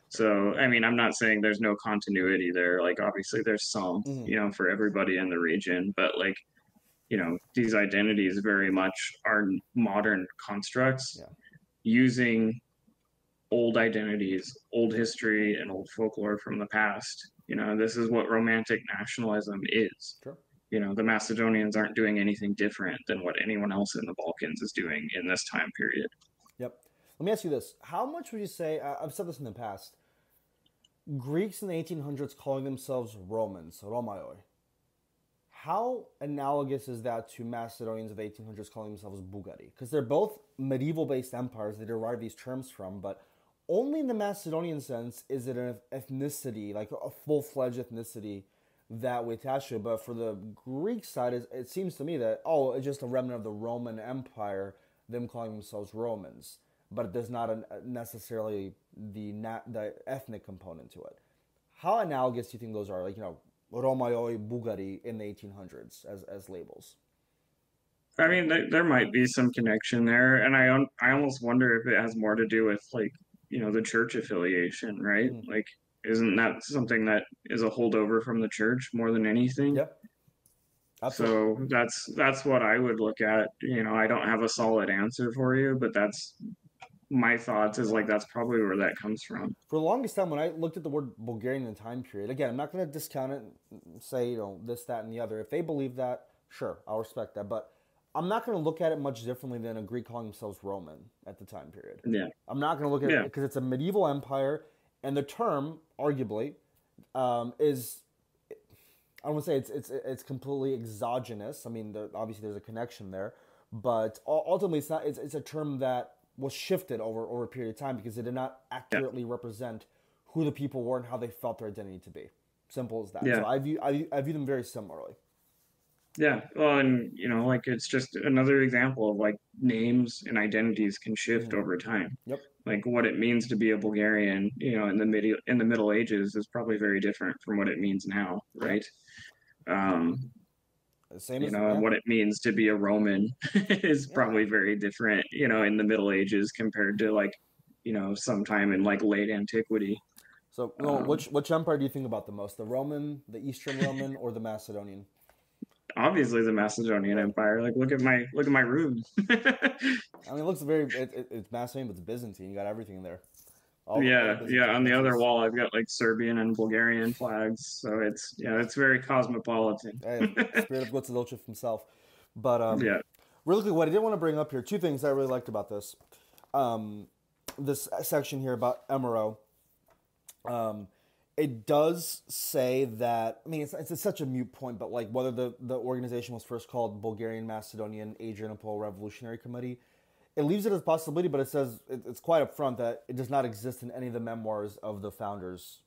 So, I mean, I'm not saying there's no continuity there. Like, obviously, there's some, Hmm. for everybody in the region, but like, these identities very much are modern constructs Yeah. using old identities, old history, and old folklore from the past. This is what romantic nationalism is. Sure. The Macedonians aren't doing anything different than what anyone else in the Balkans is doing in this time period. Yep. Let me ask you this: how much would you say? I've said this in the past. Greeks in the 1800s calling themselves Romans, Romaioi. How analogous is that to Macedonians of the 1800s calling themselves Bulgari? Because they're both medieval-based empires they derive these terms from, but only in the Macedonian sense is it an ethnicity, like a full-fledged ethnicity that we attach to. But for the Greek side, it seems to me that, oh, it's just a remnant of the Roman Empire, them calling themselves Romans. But there's not necessarily the ethnic component to it. How analogous do you think those are? Like, Romaioi, Bulgari in the 1800s as labels. I mean, there might be some connection there, and I almost wonder if it has more to do with like the church affiliation, right? Mm-hmm. Like, isn't that something that is a holdover from the church more than anything? Yep, absolutely. So that's what I would look at. I don't have a solid answer for you, but that's my thoughts. Is Yeah. like that's probably where that comes from. For the longest time, when I looked at the word Bulgarian in the time period, again, I'm not going to discount it and say, this, that, and the other. If they believe that, sure, I'll respect that. But I'm not going to look at it much differently than a Greek calling themselves Roman at the time period. Yeah, I'm not going to look at it yeah, because it's a medieval empire, and the term, arguably, is I don't want to say it's completely exogenous. I mean, obviously there's a connection there, but ultimately it's not. It's a term that was shifted over a period of time because it did not yeah, accurately represent who the people were and how they felt their identity to be. Simple as that. yeah. So I view them very similarly. Yeah, well, and like it's just another example of like names and identities can shift Hmm. over time. Yep. Like what it means to be a Bulgarian, in the Middle Ages is probably very different from what it means now, Yep. right? Um, Same as and yeah. what it means to be a Roman is Yeah. probably very different, in the Middle Ages compared to like, sometime in like late antiquity. So, no, Um, which empire do you think about the most? The Roman, the Eastern Roman, or the Macedonian? Obviously the Macedonian Really? Empire. Like look at my room. I mean, it looks very. It's Macedonian, but it's Byzantine. You got everything in there. All the Yeah, yeah. Byzantine On the other princes. wall, I've got like Serbian and Bulgarian flags, so it's very cosmopolitan. Hey, spirit of Gotsadolcev himself. But Yeah, really quick, what I did want to bring up here, two things I really liked about this. Um, this section here about Emero. It does say that, I mean, it's such a mute point, but like whether the organization was first called Bulgarian Macedonian Adrianople Revolutionary Committee, it leaves it as a possibility, but it says it's quite upfront that it does not exist in any of the memoirs of the founders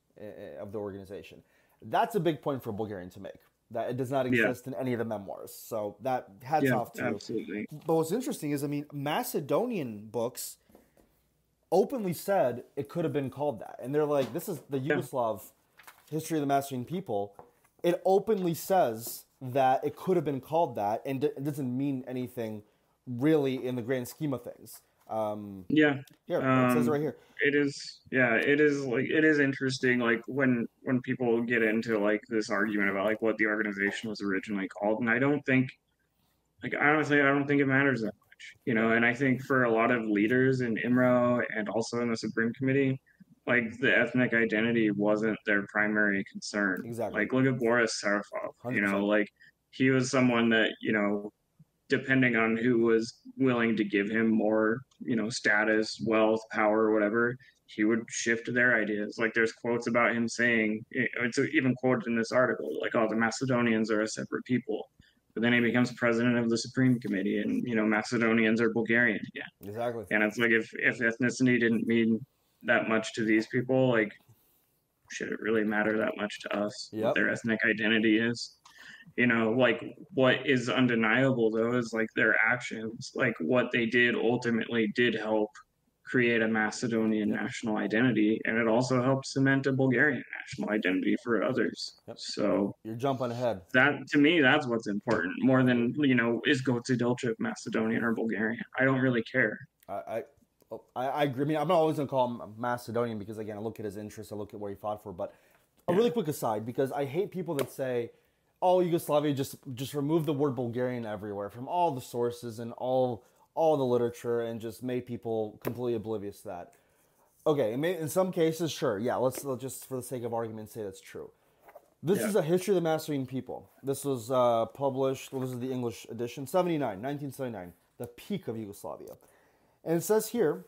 of the organization. That's a big point for Bulgarian to make, that it does not yeah, exist in any of the memoirs. So that hats yeah. off to you. Absolutely. But what's interesting is, I mean, Macedonian books openly said it could have been called that. And they're like, this is the Yeah, Yugoslav history of the Macedonian people. It openly says that it could have been called that, and it doesn't mean anything really in the grand scheme of things. yeah. Here, it says it Um, right here. it is. Yeah, it is like it is interesting. Like when people get into like this argument about like what the organization was originally called, and I don't think like honestly, I don't think it matters that much, Yeah, And I think for a lot of leaders in IMRO and also in the Supreme Committee, like the ethnic identity wasn't their primary concern. exactly. Like look at Boris Sarafov, 100%. like he was someone that, depending on who was willing to give him more, status, wealth, power, whatever, he would shift their ideas. Like there's quotes about him saying, it's even quoted in this article, like, oh, the Macedonians are a separate people. But then he becomes president of the Supreme Committee, and Macedonians are Bulgarian again. Exactly. And it's like if ethnicity didn't mean that much to these people, like, should it really matter that much to us what their ethnic identity is? Like, what is undeniable though is like their actions, like what they did ultimately did help create a Macedonian national identity, and it also helped cement a Bulgarian national identity for others. So you're jumping ahead. That, to me, that's what's important more than is Goce Delchik Macedonian or Bulgarian. I don't really care. I agree. I mean, I'm not always gonna call him Macedonian because again, I look at his interests, I look at where he fought for. But a really quick aside, because I hate people that say, "Oh, Yugoslavia just remove the word Bulgarian everywhere from all the sources and all the literature and just made people completely oblivious to that." Okay, in some cases, sure, yeah. Let's just for the sake of argument say that's true. This is a history of the Macedonian people. This was published. This is the English edition, 1979, the peak of Yugoslavia. And it says here,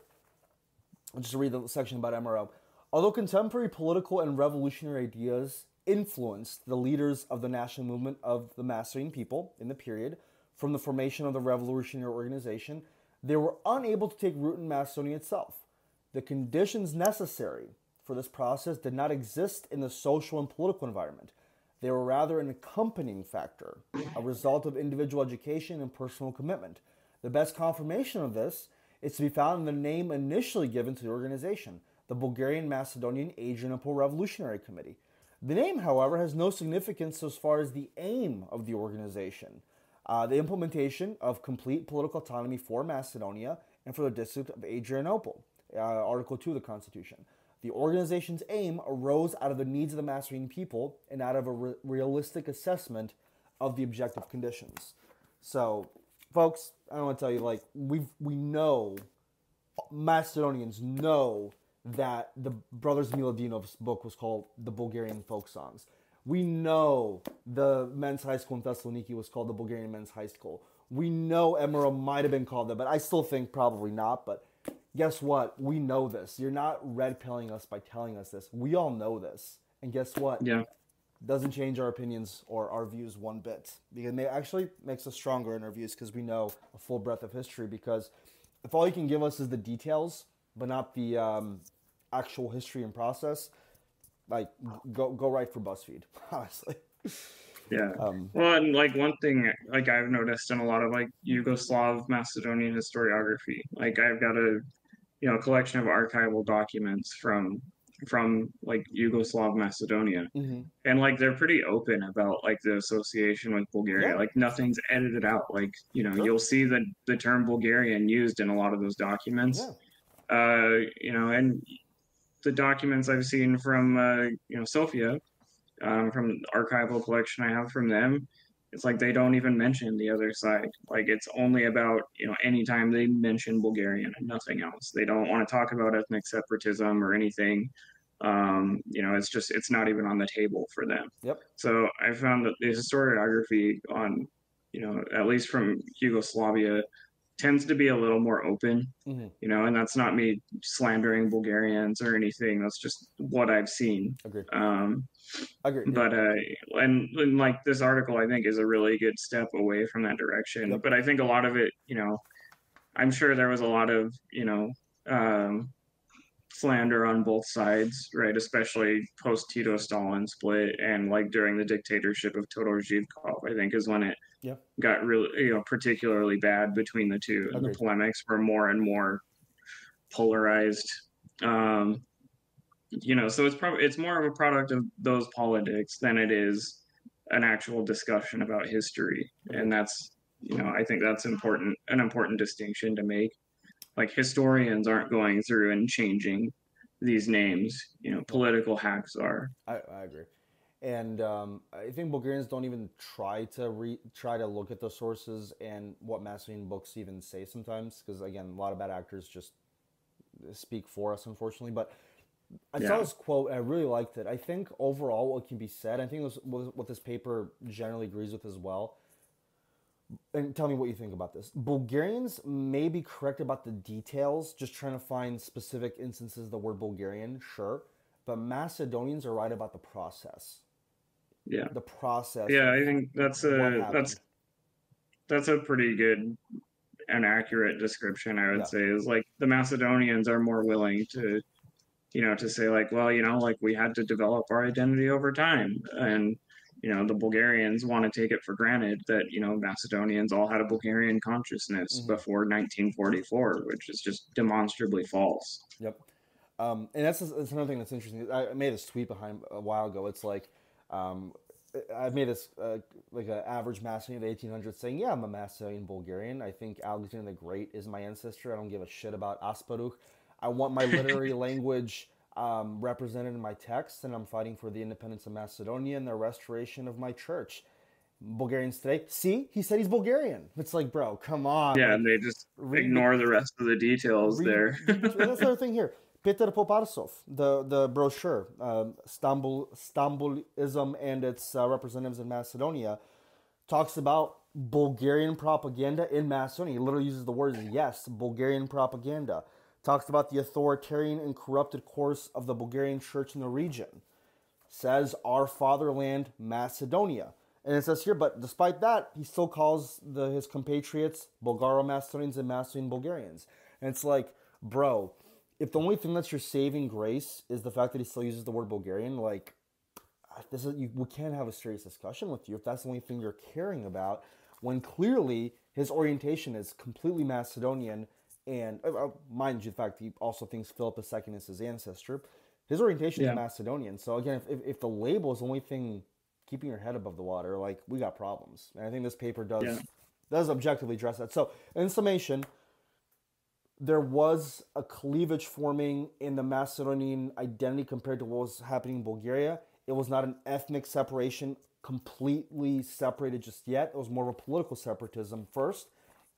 I'll just read the section about MRO. Although contemporary political and revolutionary ideas influenced the leaders of the national movement of the Macedonian people in the period from the formation of the revolutionary organization, they were unable to take root in Macedonia itself. The conditions necessary for this process did not exist in the social and political environment. They were rather an accompanying factor, a result of individual education and personal commitment. The best confirmation of this is to be found in the name initially given to the organization, the Bulgarian Macedonian Adrianople Revolutionary Committee. The name, however, has no significance as far as the aim of the organization, the implementation of complete political autonomy for Macedonia and for the district of Adrianople, Article 2 of the Constitution. The organization's aim arose out of the needs of the Macedonian people and out of a realistic assessment of the objective conditions. So, folks, I want to tell you, like, we know, Macedonians know that the Brothers Miladinov's book was called The Bulgarian Folk Songs. We know the men's high school in Thessaloniki was called the Bulgarian Men's High School. We know Emira might have been called that, but I still think probably not. But guess what? We know this. You're not red-pilling us by telling us this. We all know this. And guess what? Yeah. Doesn't change our opinions or our views one bit. Because it actually makes us stronger in our views because we know a full breadth of history. Because if all you can give us is the details, but not the actual history and process, like, go right for BuzzFeed, honestly. Yeah. Well, and like one thing, like I've noticed in a lot of like Yugoslav Macedonian historiography, like I've got a collection of archival documents from like Yugoslav Macedonia, and like they're pretty open about like the association with Bulgaria. Like nothing's edited out. Like you'll see the term Bulgarian used in a lot of those documents. And the documents I've seen from Sophia, from the archival collection I have from them, it's like they don't even mention the other side. Like it's only about anytime they mention Bulgarian and nothing else. They don't want to talk about ethnic separatism or anything. It's not even on the table for them. So I found that the historiography on at least from Yugoslavia tends to be a little more open, and that's not me slandering Bulgarians or anything. That's just what I've seen. Agreed. But and like this article, I think is a really good step away from that direction. But I think a lot of it, I'm sure there was a lot of, slander on both sides, right? Especially post Tito Stalin split and like during the dictatorship of Todor Zhivkov, I think is when it got really, particularly bad between the two. And the polemics were more and more polarized. So it's more of a product of those politics than it is an actual discussion about history. And that's, I think that's an important distinction to make. Like historians aren't going through and changing these names, political hacks are. I agree. And I think Bulgarians don't even try to look at the sources and what Macedonian books even say sometimes, because again, a lot of bad actors just speak for us, unfortunately. But I saw this quote, and I really liked it. I think overall what can be said, I think this, what this paper generally agrees with as well, and tell me what you think about this. Bulgarians may be correct about the details, just trying to find specific instances of the word Bulgarian, sure, but Macedonians are right about the process. Yeah. The process. Yeah, I think that's that's a pretty good and accurate description, I would Yeah. say, is like the Macedonians are more willing to, to say like, well, like we had to develop our identity over time. And, the Bulgarians want to take it for granted that, Macedonians all had a Bulgarian consciousness Mm-hmm. before 1944, which is just demonstrably false. Yep. And that's another thing that's interesting. I made this tweet behind a while ago. It's like, um, I made this like an average Macedonian of the 1800s saying, yeah, I'm a Macedonian Bulgarian. I think Alexander the Great is my ancestor. I don't give a shit about Asparuch. I want my literary language represented in my text, and I'm fighting for the independence of Macedonia and the restoration of my church. Bulgarians today, see, he said he's Bulgarian. It's like, bro, come on. Yeah, Like, and they just read ignore the rest of the details there. that's the other thing here. Peter Poparsov, the brochure, Stambulism and its representatives in Macedonia, talks about Bulgarian propaganda in Macedonia. He literally uses the words, yes, Bulgarian propaganda. Talks about the authoritarian and corrupted course of the Bulgarian church in the region. Says our fatherland, Macedonia. And it says here, but despite that, he still calls his compatriots Bulgaro-Macedonians and Macedonian Bulgarians. And it's like, bro, if the only thing that's your saving grace is the fact that he still uses the word Bulgarian, like, we can't have a serious discussion with you if that's the only thing you're caring about, when clearly his orientation is completely Macedonian, and mind you, the fact he also thinks Philip II is his ancestor. His orientation is Macedonian. So again, if the label is the only thing keeping your head above the water, like, we got problems. And I think this paper does objectively address that. So in summation, there was a cleavage forming in the Macedonian identity compared to what was happening in Bulgaria. It was not an ethnic separation completely separated just yet. It was more of a political separatism first,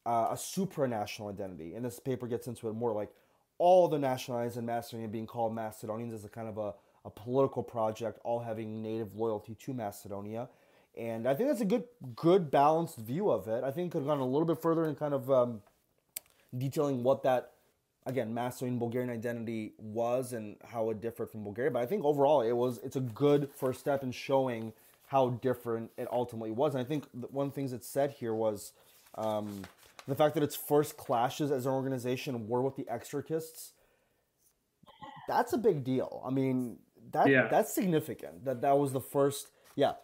a supranational identity. And this paper gets into it more, like all the nationalities in Macedonia being called Macedonians as a kind of a political project, all having native loyalty to Macedonia. And I think that's a good balanced view of it. I think it could have gone a little bit further in kind of detailing what that, again, Macedonian Bulgarian identity was and how it differed from Bulgaria. But I think overall it's a good first step in showing how different it ultimately was. And I think one of the things it said here was the fact that its first clashes as an organization were with the extractists. That's a big deal. I mean, that's significant. That was the first, with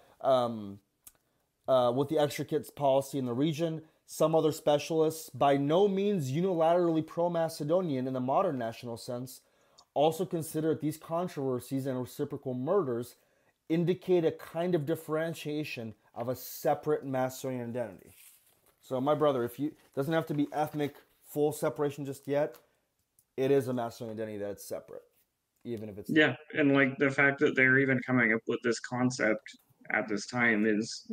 the extricates policy in the region. Some other specialists, by no means unilaterally pro-Macedonian in the modern national sense, also consider that these controversies and reciprocal murders indicate a kind of differentiation of a separate Macedonian identity. So, my brother, doesn't have to be ethnic full separation just yet. It is a Macedonian identity that's separate, even if it's and like the fact that they're even coming up with this concept at this time is,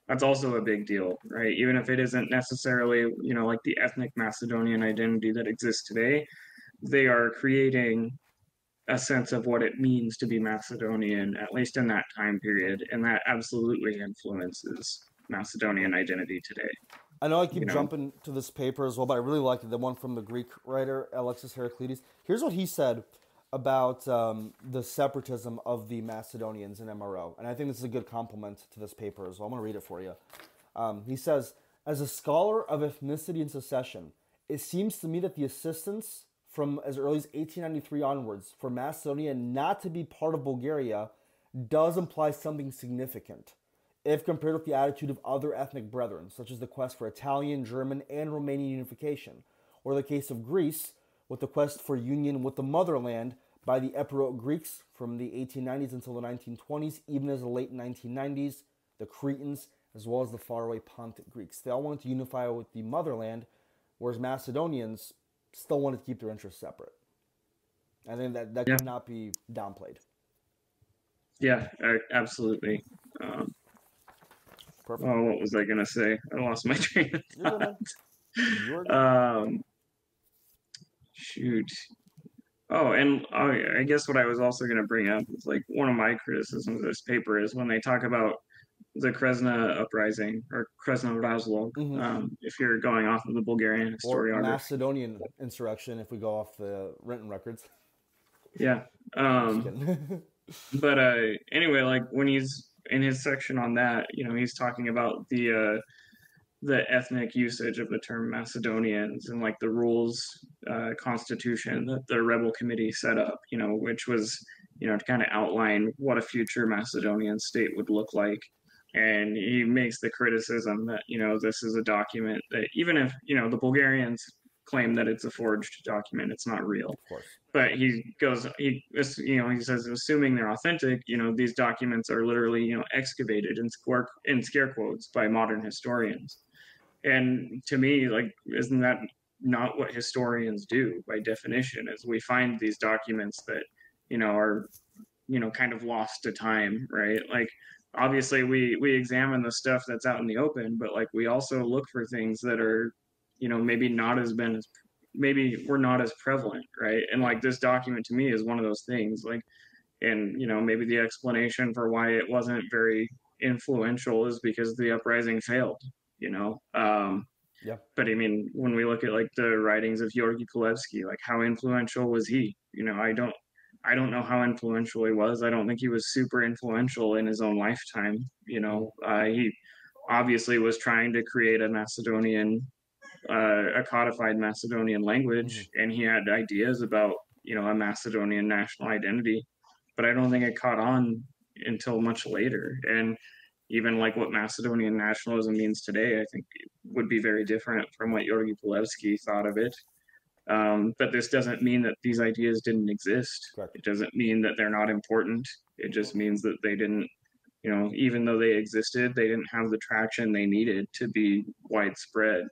that's also a big deal, right? Even if it isn't necessarily, like the ethnic Macedonian identity that exists today, they are creating a sense of what it means to be Macedonian, at least in that time period, and that absolutely influences Macedonian identity today. I know I keep jumping to this paper as well, but I really liked it, the one from the Greek writer, Alexis Heraclides. Here's what he said about the separatism of the Macedonians in MRO. And I think this is a good complement to this paper as well. I'm going to read it for you. He says, as a scholar of ethnicity and secession, it seems to me that the assistance from as early as 1893 onwards for Macedonia not to be part of Bulgaria does imply something significant, if compared with the attitude of other ethnic brethren, such as the quest for Italian, German, and Romanian unification, or the case of Greece, with the quest for union with the motherland by the Epirot Greeks from the 1890s until the 1920s, even as the late 1990s, the Cretans, as well as the faraway Pontic Greeks. They all wanted to unify with the motherland, whereas Macedonians still wanted to keep their interests separate. I think that cannot be downplayed. Yeah, absolutely. Perfect. Oh, what was I going to say? I lost my train of thought. Shoot. Oh, and I guess what I was also going to bring up is like one of my criticisms of this paper is when they talk about the Kresna uprising or Kresna Razlog, if you're going off of the Bulgarian historiography. Or Macedonian insurrection, if we go off the written records. Yeah. But anyway, like when he's in his section on that, he's talking about the the ethnic usage of the term Macedonians and like the rules, constitution that the rebel committee set up, which was, to kind of outline what a future Macedonian state would look like. And he makes the criticism that, this is a document that even if, the Bulgarians claim that it's a forged document, it's not real. Of course. But he says, assuming they're authentic, these documents are literally, excavated in scare quotes by modern historians. And to me, like, isn't that not what historians do by definition? Is we find these documents that, are, kind of lost to time, right? Like, obviously we examine the stuff that's out in the open, but like we also look for things that are, maybe we're not as prevalent, right? And like this document to me is one of those things, like, and maybe the explanation for why it wasn't very influential is because the uprising failed, Yeah. But I mean, when we look at like the writings of Georgi Kulevsky, like how influential was he? I don't know how influential he was. I don't think he was super influential in his own lifetime. He obviously was trying to create a codified Macedonian language, and he had ideas about, a Macedonian national identity, but I don't think it caught on until much later. And even like what Macedonian nationalism means today, I think would be very different from what Georgi Kulevsky thought of it. But this doesn't mean that these ideas didn't exist. Correct. It doesn't mean that they're not important. It just means that they didn't, even though they existed, they didn't have the traction they needed to be widespread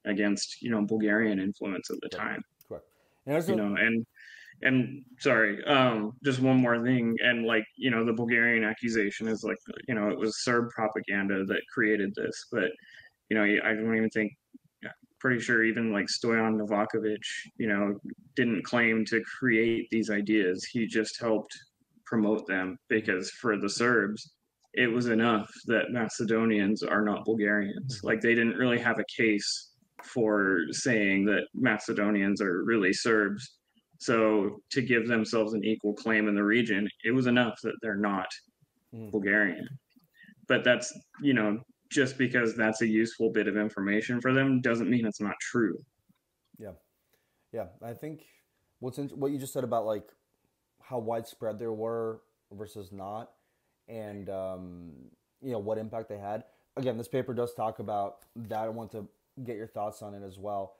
against, Bulgarian influence at the time. Correct. And sorry, just one more thing. And like, the Bulgarian accusation is like, it was Serb propaganda that created this. But, I don't even think, pretty sure even like Stoyan Novakovic, didn't claim to create these ideas. He just helped promote them, because for the Serbs, it was enough that Macedonians are not Bulgarians. Like they didn't really have a case for saying that Macedonians are really Serbs. So to give themselves an equal claim in the region, it was enough that they're not Bulgarian. But that's, just because that's a useful bit of information for them doesn't mean it's not true. Yeah. I think what you just said about like how widespread they were versus not, and what impact they had. Again, this paper does talk about that. I want to get your thoughts on it as well.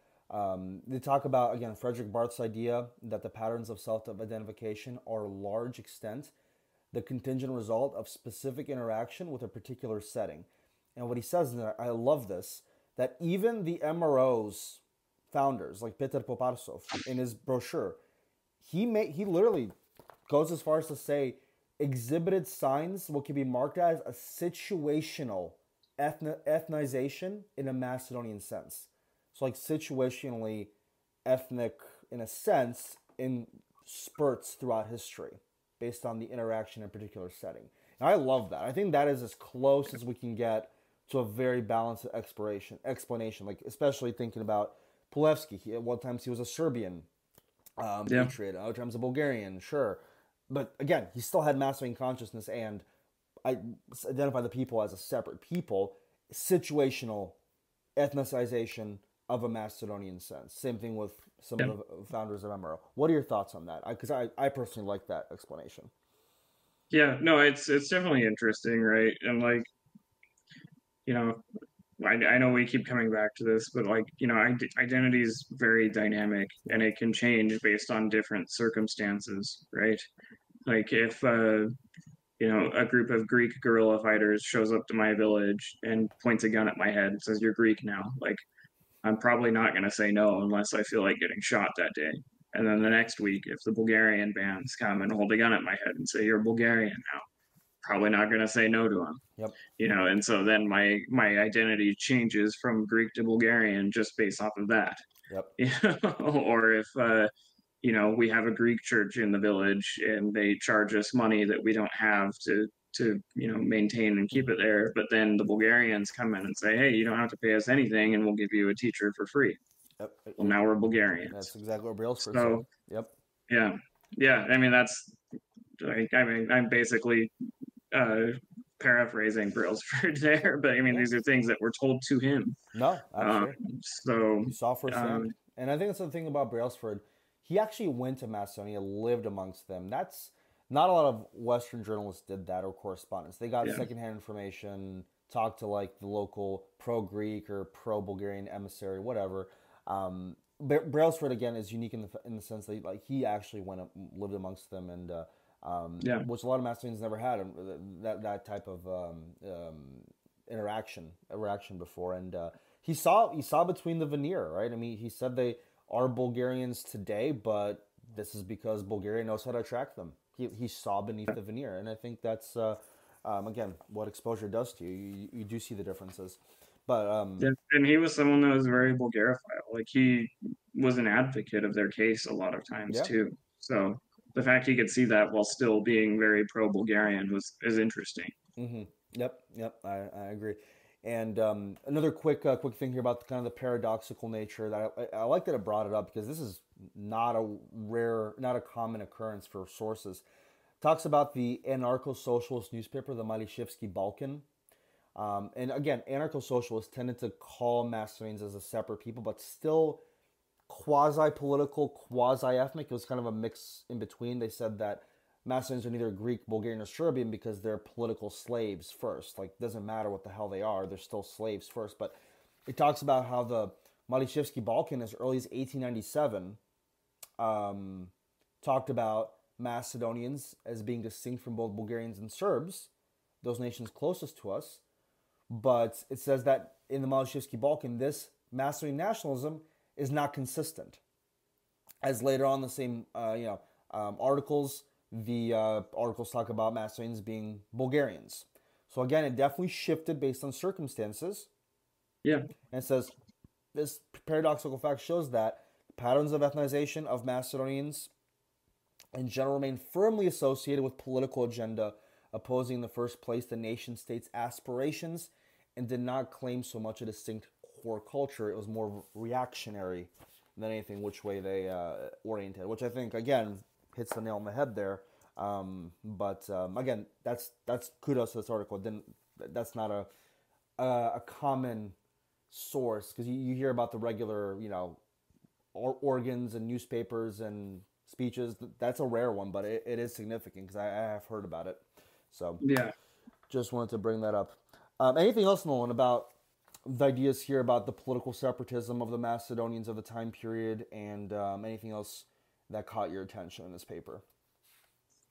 They talk about, again, Frederick Barth's idea that the patterns of self-identification are large extent the contingent result of specific interaction with a particular setting. And what he says in there, I love this, that even the MRO's founders, like Peter Poparsov, in his brochure, he literally goes as far as to say exhibited signs what can be marked as a situational ethnization in a Macedonian sense. So like situationally ethnic in a sense in spurts throughout history based on the interaction in a particular setting. And I love that. I think that is as close as we can get to a very balanced explanation, like especially thinking about Pulevsky. At one times he was a Serbian patriot, other times a Bulgarian, sure. But again, he still had Macedonian consciousness, and I identify the people as a separate people. Situational ethnicization of a Macedonian sense. Same thing with some of the founders of MRO. What are your thoughts on that? Because I personally like that explanation. Yeah, no, it's definitely interesting, right? And like, I know we keep coming back to this, but like, identity is very dynamic and it can change based on different circumstances, right? Like if, a group of Greek guerrilla fighters shows up to my village and points a gun at my head and says, "You're Greek now." Like, I'm probably not going to say no unless I feel like getting shot that day. And then the next week, if the Bulgarian bands come and hold a gun at my head and say, "You're Bulgarian now," probably not going to say no to them. Yep. And so then my identity changes from Greek to Bulgarian just based off of that. Yep. Or if, we have a Greek church in the village and they charge us money that we don't have to maintain and keep it there. But then the Bulgarians come in and say, "Hey, you don't have to pay us anything and we'll give you a teacher for free." Yep. Well, now we're Bulgarians. That's exactly what Brailsford said. Yep. Yeah. I mean, that's like, I'm basically paraphrasing Brailsford there, but I mean, these are things that were told to him. No, absolutely. So You saw firsthand. And I think that's the thing about Brailsford. He actually went to Macedonia, lived amongst them. That's not a lot of Western journalists did that, or correspondents. They got secondhand information, talked to like the local pro-Greek or pro-Bulgarian emissary, whatever. Brailsford again is unique in the sense that like he actually went up, lived amongst them, and which a lot of Macedonians never had that type of interaction before. And he saw between the veneer, right? I mean, he said they are Bulgarians today, but this is because Bulgaria knows how to attract them. He saw beneath the veneer, and I think that's again what exposure does to you. You do see the differences. But and he was someone that was very Bulgarophile. Like he was an advocate of their case a lot of times too. So the fact he could see that while still being very pro-Bulgarian is interesting. Mm-hmm. Yep, I agree. And another quick thing here about kind of the paradoxical nature that I like that it brought it up, because this is not a common occurrence for sources. Talks about the anarcho-socialist newspaper, the Malishevsky Balkan. And again, anarcho-socialists tended to call Macedonians as a separate people, but still quasi-political, quasi-ethnic. It was kind of a mix in between. They said that Macedonians are neither Greek, Bulgarian, or Serbian because they're political slaves first. Like, doesn't matter what the hell they are, they're still slaves first. But it talks about how the Malishevsky Balkan, as early as 1897, talked about Macedonians as being distinct from both Bulgarians and Serbs, those nations closest to us. But it says that in the Malishevsky Balkan, this Macedonian nationalism is not consistent. As later on the same articles, the articles talk about Macedonians being Bulgarians. So again, it definitely shifted based on circumstances. Yeah. And it says, this paradoxical fact shows that patterns of ethnization of Macedonians in general remain firmly associated with political agenda, opposing in the first place the nation-state's aspirations, and did not claim so much a distinct core culture. It was more reactionary than anything which way they oriented, which I think, again, hits the nail on the head there. But again, that's kudos to this article. That's not a common source, because you hear about the regular, organs and newspapers and speeches. That's a rare one, but it is significant because I have heard about it. So yeah, just wanted to bring that up. Anything else, Nolan, about the ideas here about the political separatism of the Macedonians of the time period, and anything else that caught your attention in this paper?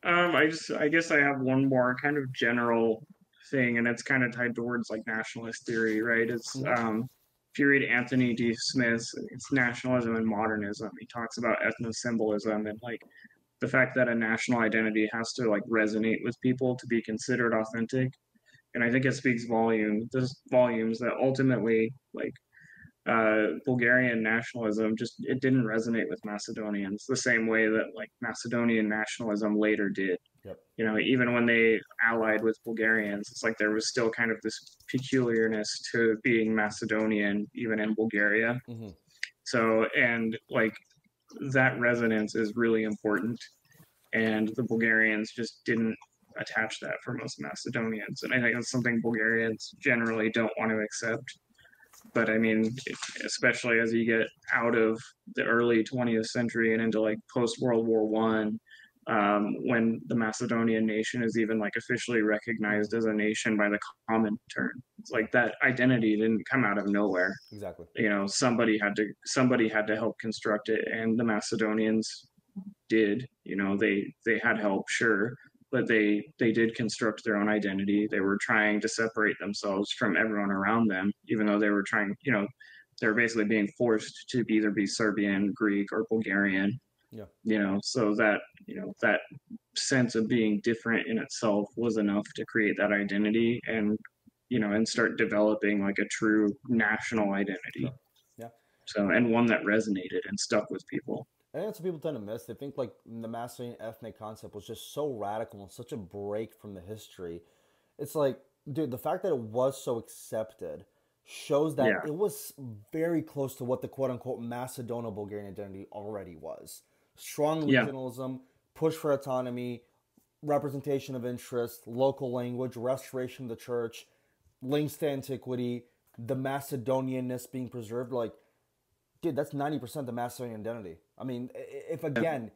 I guess I have one more kind of general thing, and it's kind of tied towards like nationalist theory, right? It's if you read Anthony D. Smith's, it's Nationalism and Modernism. He talks about ethnosymbolism and like the fact that a national identity has to like resonate with people to be considered authentic. And I think it speaks volumes that ultimately like Bulgarian nationalism it didn't resonate with Macedonians the same way that like Macedonian nationalism later did. Yep. Even when they allied with Bulgarians, it's like there was still kind of this peculiarness to being Macedonian even in Bulgaria. Mm-hmm. So, and like that resonance is really important, and the Bulgarians just didn't attach that for most Macedonians, and I think that's something Bulgarians generally don't want to accept. But I mean, especially as you get out of the early 20th century and into like post World War One, when the Macedonian nation is even like officially recognized as a nation by the Comintern, it's like that identity didn't come out of nowhere. Exactly. Somebody had to help construct it, and the Macedonians did. They had help, sure, but they did construct their own identity. They were trying to separate themselves from everyone around them, even though they were trying, they were basically being forced to either be Serbian, Greek, or Bulgarian. Yeah. So that, that sense of being different in itself was enough to create that identity and start developing like a true national identity. Sure. Yeah. So, and one that resonated and stuck with people. I think that's what people tend to miss. They think like the Macedonian ethnic concept was just so radical and such a break from the history. It's like, dude, the fact that it was so accepted shows that it was very close to what the quote-unquote Macedono-Bulgarian identity already was. Strong regionalism, push for autonomy, representation of interest, local language, restoration of the church, links to antiquity, the Macedonianness being preserved. Like, dude, that's 90% the Macedonian identity. I mean, if again,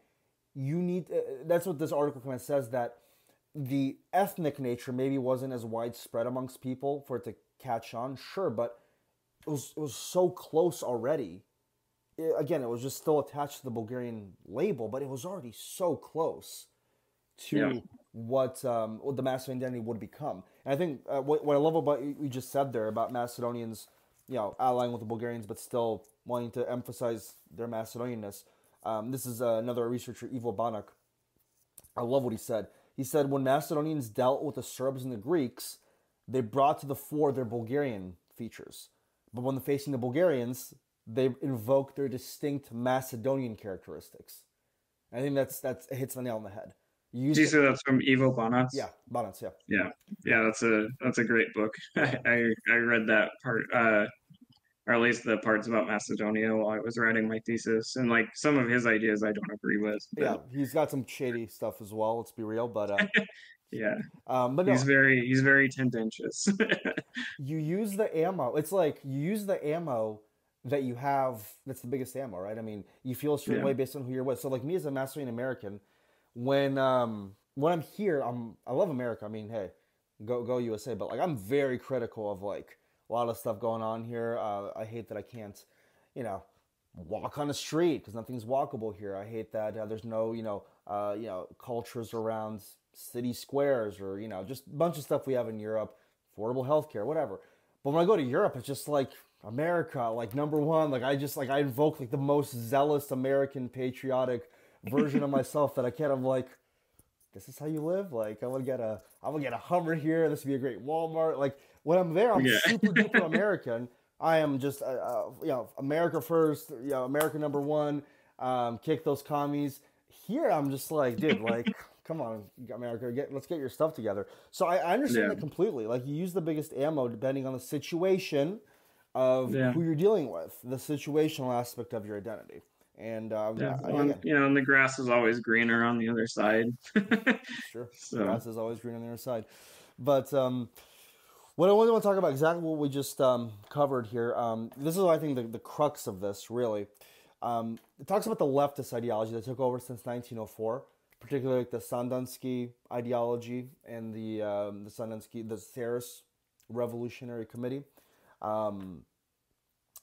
you need, that's what this article kind of says, that the ethnic nature maybe wasn't as widespread amongst people for it to catch on, sure, but it was so close already. Again, it was just still attached to the Bulgarian label, but it was already so close to what the Macedonian identity would become. And I think what I love about you just said there about Macedonians, allying with the Bulgarians, but still wanting to emphasize their Macedonianness. This is another researcher, Ivo Banak. I love what he said. He said, when Macedonians dealt with the Serbs and the Greeks, they brought to the fore their Bulgarian features. But when facing the Bulgarians, they invoked their distinct Macedonian characteristics. And I think that's it hits the nail on the head. Did you say that's from Ivo Banats? Yeah, Banats, yeah. Yeah, that's a great book. I read that part, or at least the parts about Macedonia while I was writing my thesis. And like some of his ideas I don't agree with. But... Yeah, he's got some shady stuff as well, let's be real, but yeah. But no, he's very tendentious. You use the ammo. It's like you use the ammo that you have, that's the biggest ammo, right? I mean, you feel a certain way based on who you're with. So like me as a Macedonian American, when I'm here, I love America. I mean, hey, go USA, but like I'm very critical of like a lot of stuff going on here. I hate that I can't, walk on the street because nothing's walkable here. I hate that there's no, cultures around city squares or just a bunch of stuff we have in Europe, affordable healthcare, whatever. But when I go to Europe, it's just like America, like number one. Like I invoke like the most zealous American patriotic version of myself that I can't. I'm like, this is how you live. Like I'm gonna get a Hummer here. This would be a great Walmart. Like when I'm there, I'm super duper American. I am just America first. America number one. Kick those commies. Here I'm just like, dude, like come on, America, let's get your stuff together. So I understand that completely. Like you use the biggest ammo depending on the situation of who you're dealing with, the situational aspect of your identity. And and the grass is always greener on the other side. Sure, so. The grass is always greener on the other side. But what I want to talk about, exactly what we just covered here, this is, I think, the crux of this, really. It talks about the leftist ideology that took over since 1904, particularly like the Sandanski ideology and the Tsarist Revolutionary Committee.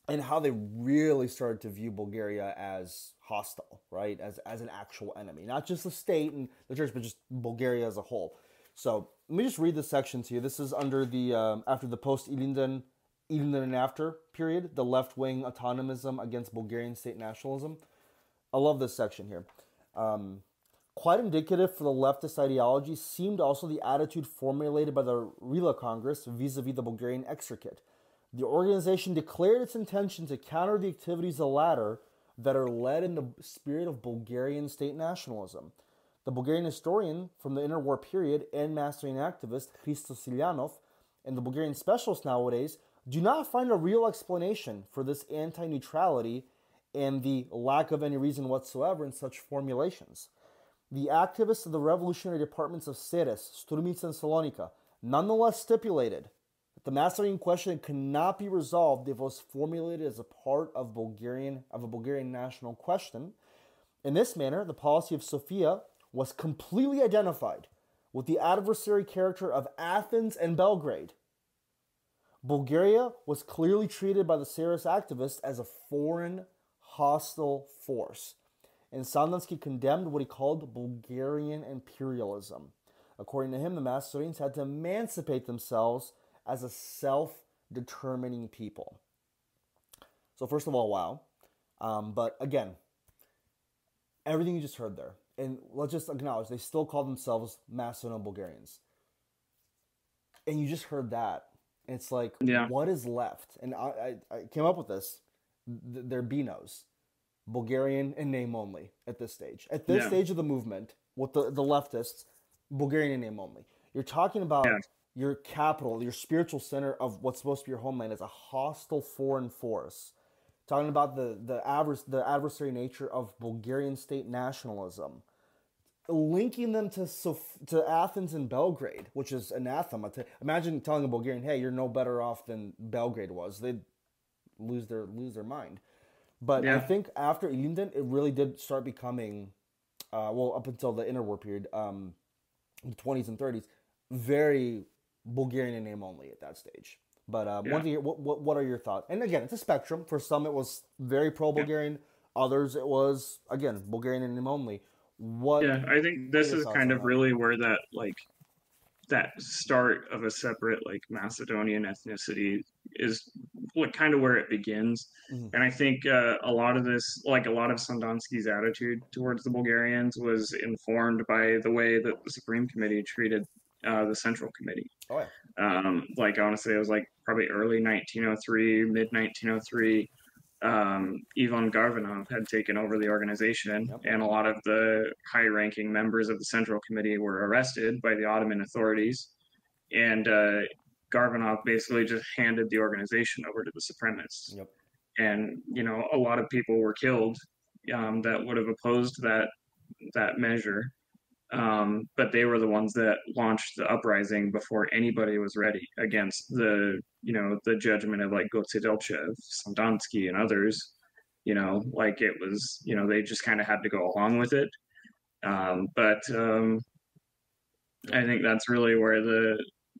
And how they really started to view Bulgaria as hostile, right? As an actual enemy. Not just the state and the church, but just Bulgaria as a whole. So let me just read this section to you. This is under the after the post-Ilinden and after period, the left-wing autonomism against Bulgarian state nationalism. I love this section here. Quite indicative for the leftist ideology seemed also the attitude formulated by the Rila Congress vis-a-vis the Bulgarian exarchate. The organization declared its intention to counter the activities of the latter that are led in the spirit of Bulgarian state nationalism. The Bulgarian historian from the interwar period and Macedonian activist Christowe and the Bulgarian specialists nowadays do not find a real explanation for this anti-neutrality and the lack of any reason whatsoever in such formulations. The activists of the revolutionary departments of Ceres, Strumica, and Salonika nonetheless stipulated that the Macedonian question cannot be resolved if it was formulated as a part of a Bulgarian national question. In this manner, the policy of Sophia was completely identified with the adversary character of Athens and Belgrade. Bulgaria was clearly treated by the Ceres activists as a foreign, hostile force, and Sandanski condemned what he called Bulgarian imperialism. According to him, the Macedonians had to emancipate themselves as a self-determining people. So first of all, wow. But again, everything you just heard there, and let's just acknowledge, they still call themselves Macedonian Bulgarians. And you just heard that. And it's like, what is left? And I came up with this. They're BNOs. Bulgarian in name only at this stage. At this stage of the movement, with the leftists, Bulgarian in name only. You're talking about your capital, your spiritual center of what's supposed to be your homeland as a hostile foreign force. Talking about the adversary nature of Bulgarian state nationalism. linking them to Athens and Belgrade, which is anathema. Imagine telling a Bulgarian, "Hey, you're no better off than Belgrade was." They'd lose their mind. But I think after Ilinden, it really did start becoming, up until the interwar period, the 20s and 30s, very Bulgarian in name only at that stage. But what are your thoughts? And again, it's a spectrum. For some, it was very pro-Bulgarian. Others, it was, again, Bulgarian in name only. I think this is kind of really where that start of a separate Macedonian ethnicity is kind of where it begins. Mm-hmm. And I think a lot of this, a lot of Sandanski's attitude towards the Bulgarians was informed by the way that the Supreme Committee treated the Central Committee. Oh, yeah. I want to say it was probably early 1903, mid 1903. Ivan Garvanov had taken over the organization, and a lot of the high-ranking members of the Central Committee were arrested by the Ottoman authorities, and Garvanov basically just handed the organization over to the supremacists. Yep. And a lot of people were killed that would have opposed that measure, but they were the ones that launched the uprising before anybody was ready against the judgment of Gotsedelchev, Sandansky, and others. It was, they just kind of had to go along with it. But I think that's really where the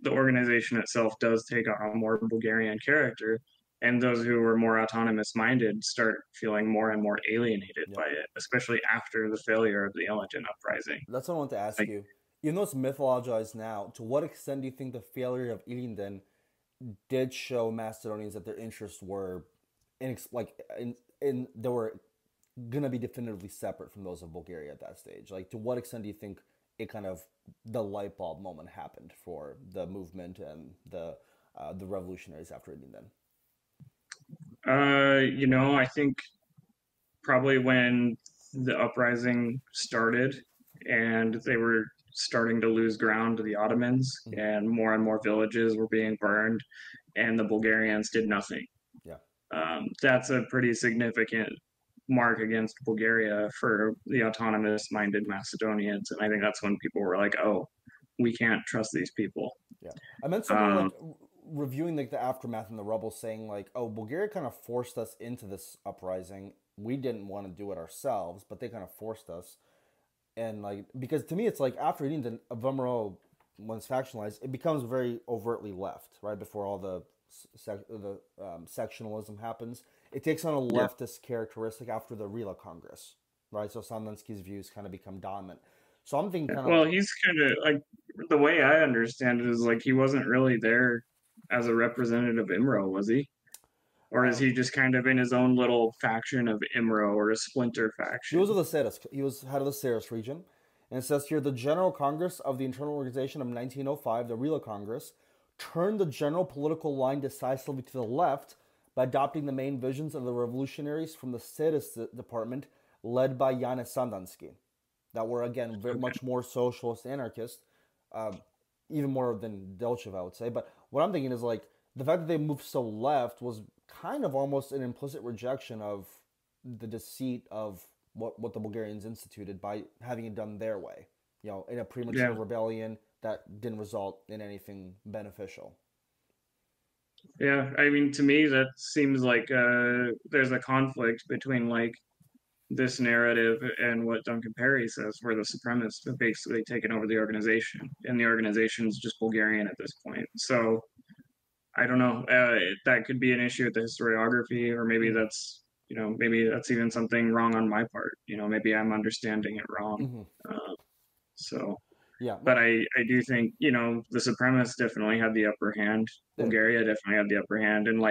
organization itself does take on a more Bulgarian character. And those who were more autonomous-minded start feeling more and more alienated by it, especially after the failure of the Ilinden uprising. That's what I want to ask you. Even though it's mythologized now, to what extent do you think the failure of Ilinden did show Macedonians that their interests were they were gonna be definitively separate from those of Bulgaria at that stage? To what extent do you think it kind of the light bulb moment happened for the movement and the revolutionaries after Ilinden? I think probably when the uprising started and they were starting to lose ground to the Ottomans, and more villages were being burned, and the Bulgarians did nothing. Yeah. That's a pretty significant mark against Bulgaria for the autonomous-minded Macedonians, and I think that's when people were like, "Oh, we can't trust these people." Yeah, I meant something reviewing the aftermath and the rubble, saying "Oh, Bulgaria kind of forced us into this uprising. We didn't want to do it ourselves, but they kind of forced us." And because to me, it's after Ilinden, Avamaro, once factionalized, it becomes very overtly left. Right before all the sectionalism happens, it takes on a leftist characteristic after the Rila Congress. Right, so Sandansky's views kind of become dominant. So I'm thinking he's kind of the way I understand it is he wasn't really there as a representative of IMRO, was he? Or is he just kind of in his own little faction of IMRO or a splinter faction? He was of the Ceres. He was head of the Ceres region. And it says here, the General Congress of the Internal Organization of 1905, the Rila Congress, turned the general political line decisively to the left by adopting the main visions of the revolutionaries from the Ceres department led by Janez Sandansky, that were, again, very much more socialist anarchist, even more than Delchev, I would say. But what I'm thinking is, the fact that they moved so left was kind of almost an implicit rejection of the deceit of what the Bulgarians instituted by having it done their way, in a premature rebellion that didn't result in anything beneficial. Yeah, I mean, to me, that seems like there's a conflict between this narrative and what Duncan Perry says, where the supremacists have basically taken over the organization, and the organization is just Bulgarian at this point. So I don't know. That could be an issue with the historiography, or maybe that's maybe that's even something wrong on my part. Maybe I'm understanding it wrong. Yeah. But I do think the supremacists definitely had the upper hand. Bulgaria definitely had the upper hand, and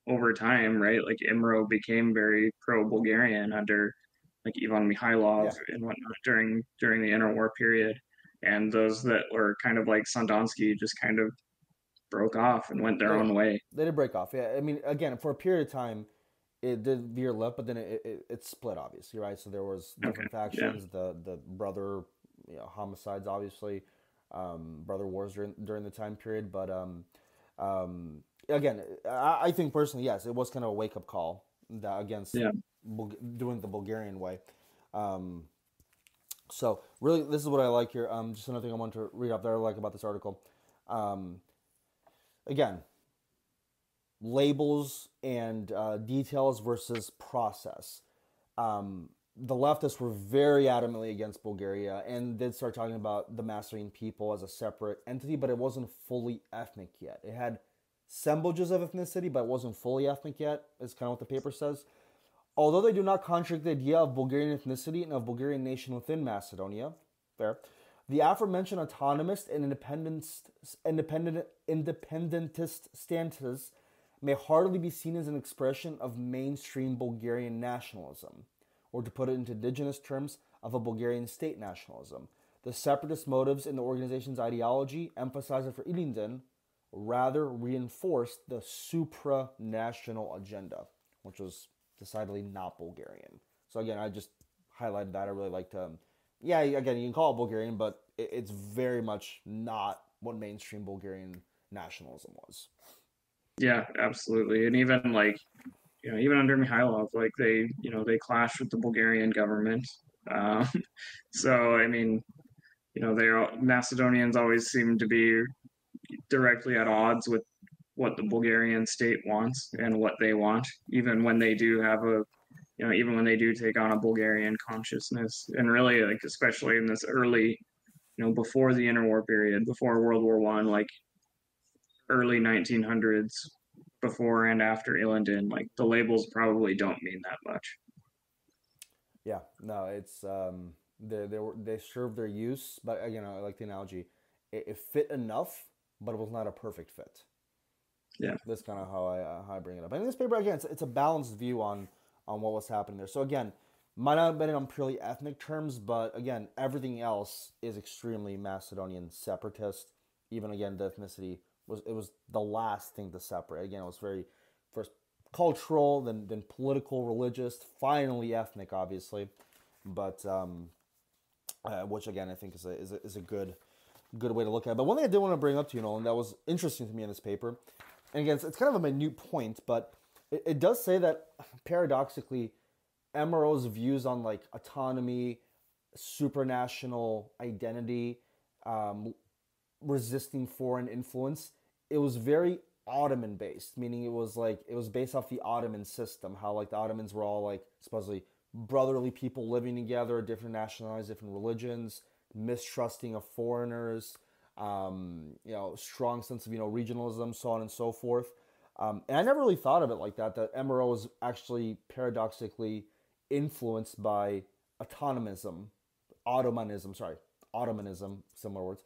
over time, right? IMRO became very pro-Bulgarian under Ivan Mikhailov and whatnot during the interwar period, and those that were kind of Sandansky just kind of broke off and went their own way. They did break off. Yeah, I mean, again, for a period of time, it did veer left, but then it split, obviously, right? So there was different factions, the brother homicides, obviously, brother wars during the time period. But again, I think personally, yes, it was kind of a wake up call against doing the Bulgarian way. So really, this is what I like here. Just another thing I want to read up that I like about this article. Um, again, labels and details versus process. The leftists were very adamantly against Bulgaria and did start talking about the Macedonian people as a separate entity, but it wasn't fully ethnic yet. It had semblages of ethnicity, but it wasn't fully ethnic yet, is kind of what the paper says. Although they do not contradict the idea of Bulgarian ethnicity and of Bulgarian nation within Macedonia, fair, the aforementioned autonomist and independentist stances may hardly be seen as an expression of mainstream Bulgarian nationalism, or to put it into indigenous terms, of a Bulgarian state nationalism. The separatist motives in the organization's ideology, emphasized for Ilinden, rather reinforced the supra-national agenda, which was decidedly not Bulgarian. So again, I just highlighted that. I really like to, yeah, again, you can call it Bulgarian, but it's very much not what mainstream Bulgarian nationalism was. Yeah, absolutely. And even like, even under Mikhailov, like they clashed with the Bulgarian government. Um, so I mean, Macedonians always seem to be directly at odds with what the Bulgarian state wants and what they want, even when they do have even when they do take on a Bulgarian consciousness. And really, like, especially in this early, before the interwar period, before World War One, like early 1900s, before and after Ilinden, like the labels probably don't mean that much. Yeah, no, it's they served their use, but again, I like the analogy. It fit enough, but it was not a perfect fit. Yeah, That's kind of how I bring it up. And in this paper, again, it's a balanced view on what was happening there. So again, might not have been on purely ethnic terms, but again, everything else is extremely Macedonian separatist. Even again, the ethnicity was the last thing to separate. Again, it was very first cultural, then political, religious, finally ethnic, obviously, but which again I think is a good way to look at it. But one thing I did want to bring up to you, Nolan, that was interesting to me in this paper, and again, it's kind of a minute point, but it does say that paradoxically, MRO's views on like autonomy, supranational identity, resisting foreign influence, it was very Ottoman based, meaning it was based off the Ottoman system, how like the Ottomans were all like supposedly brotherly people living together, different nationalities, different religions, mistrusting of foreigners, strong sense of regionalism, so on and so forth. And I never really thought of it like that. That MRO was actually paradoxically influenced by Ottomanism, similar words.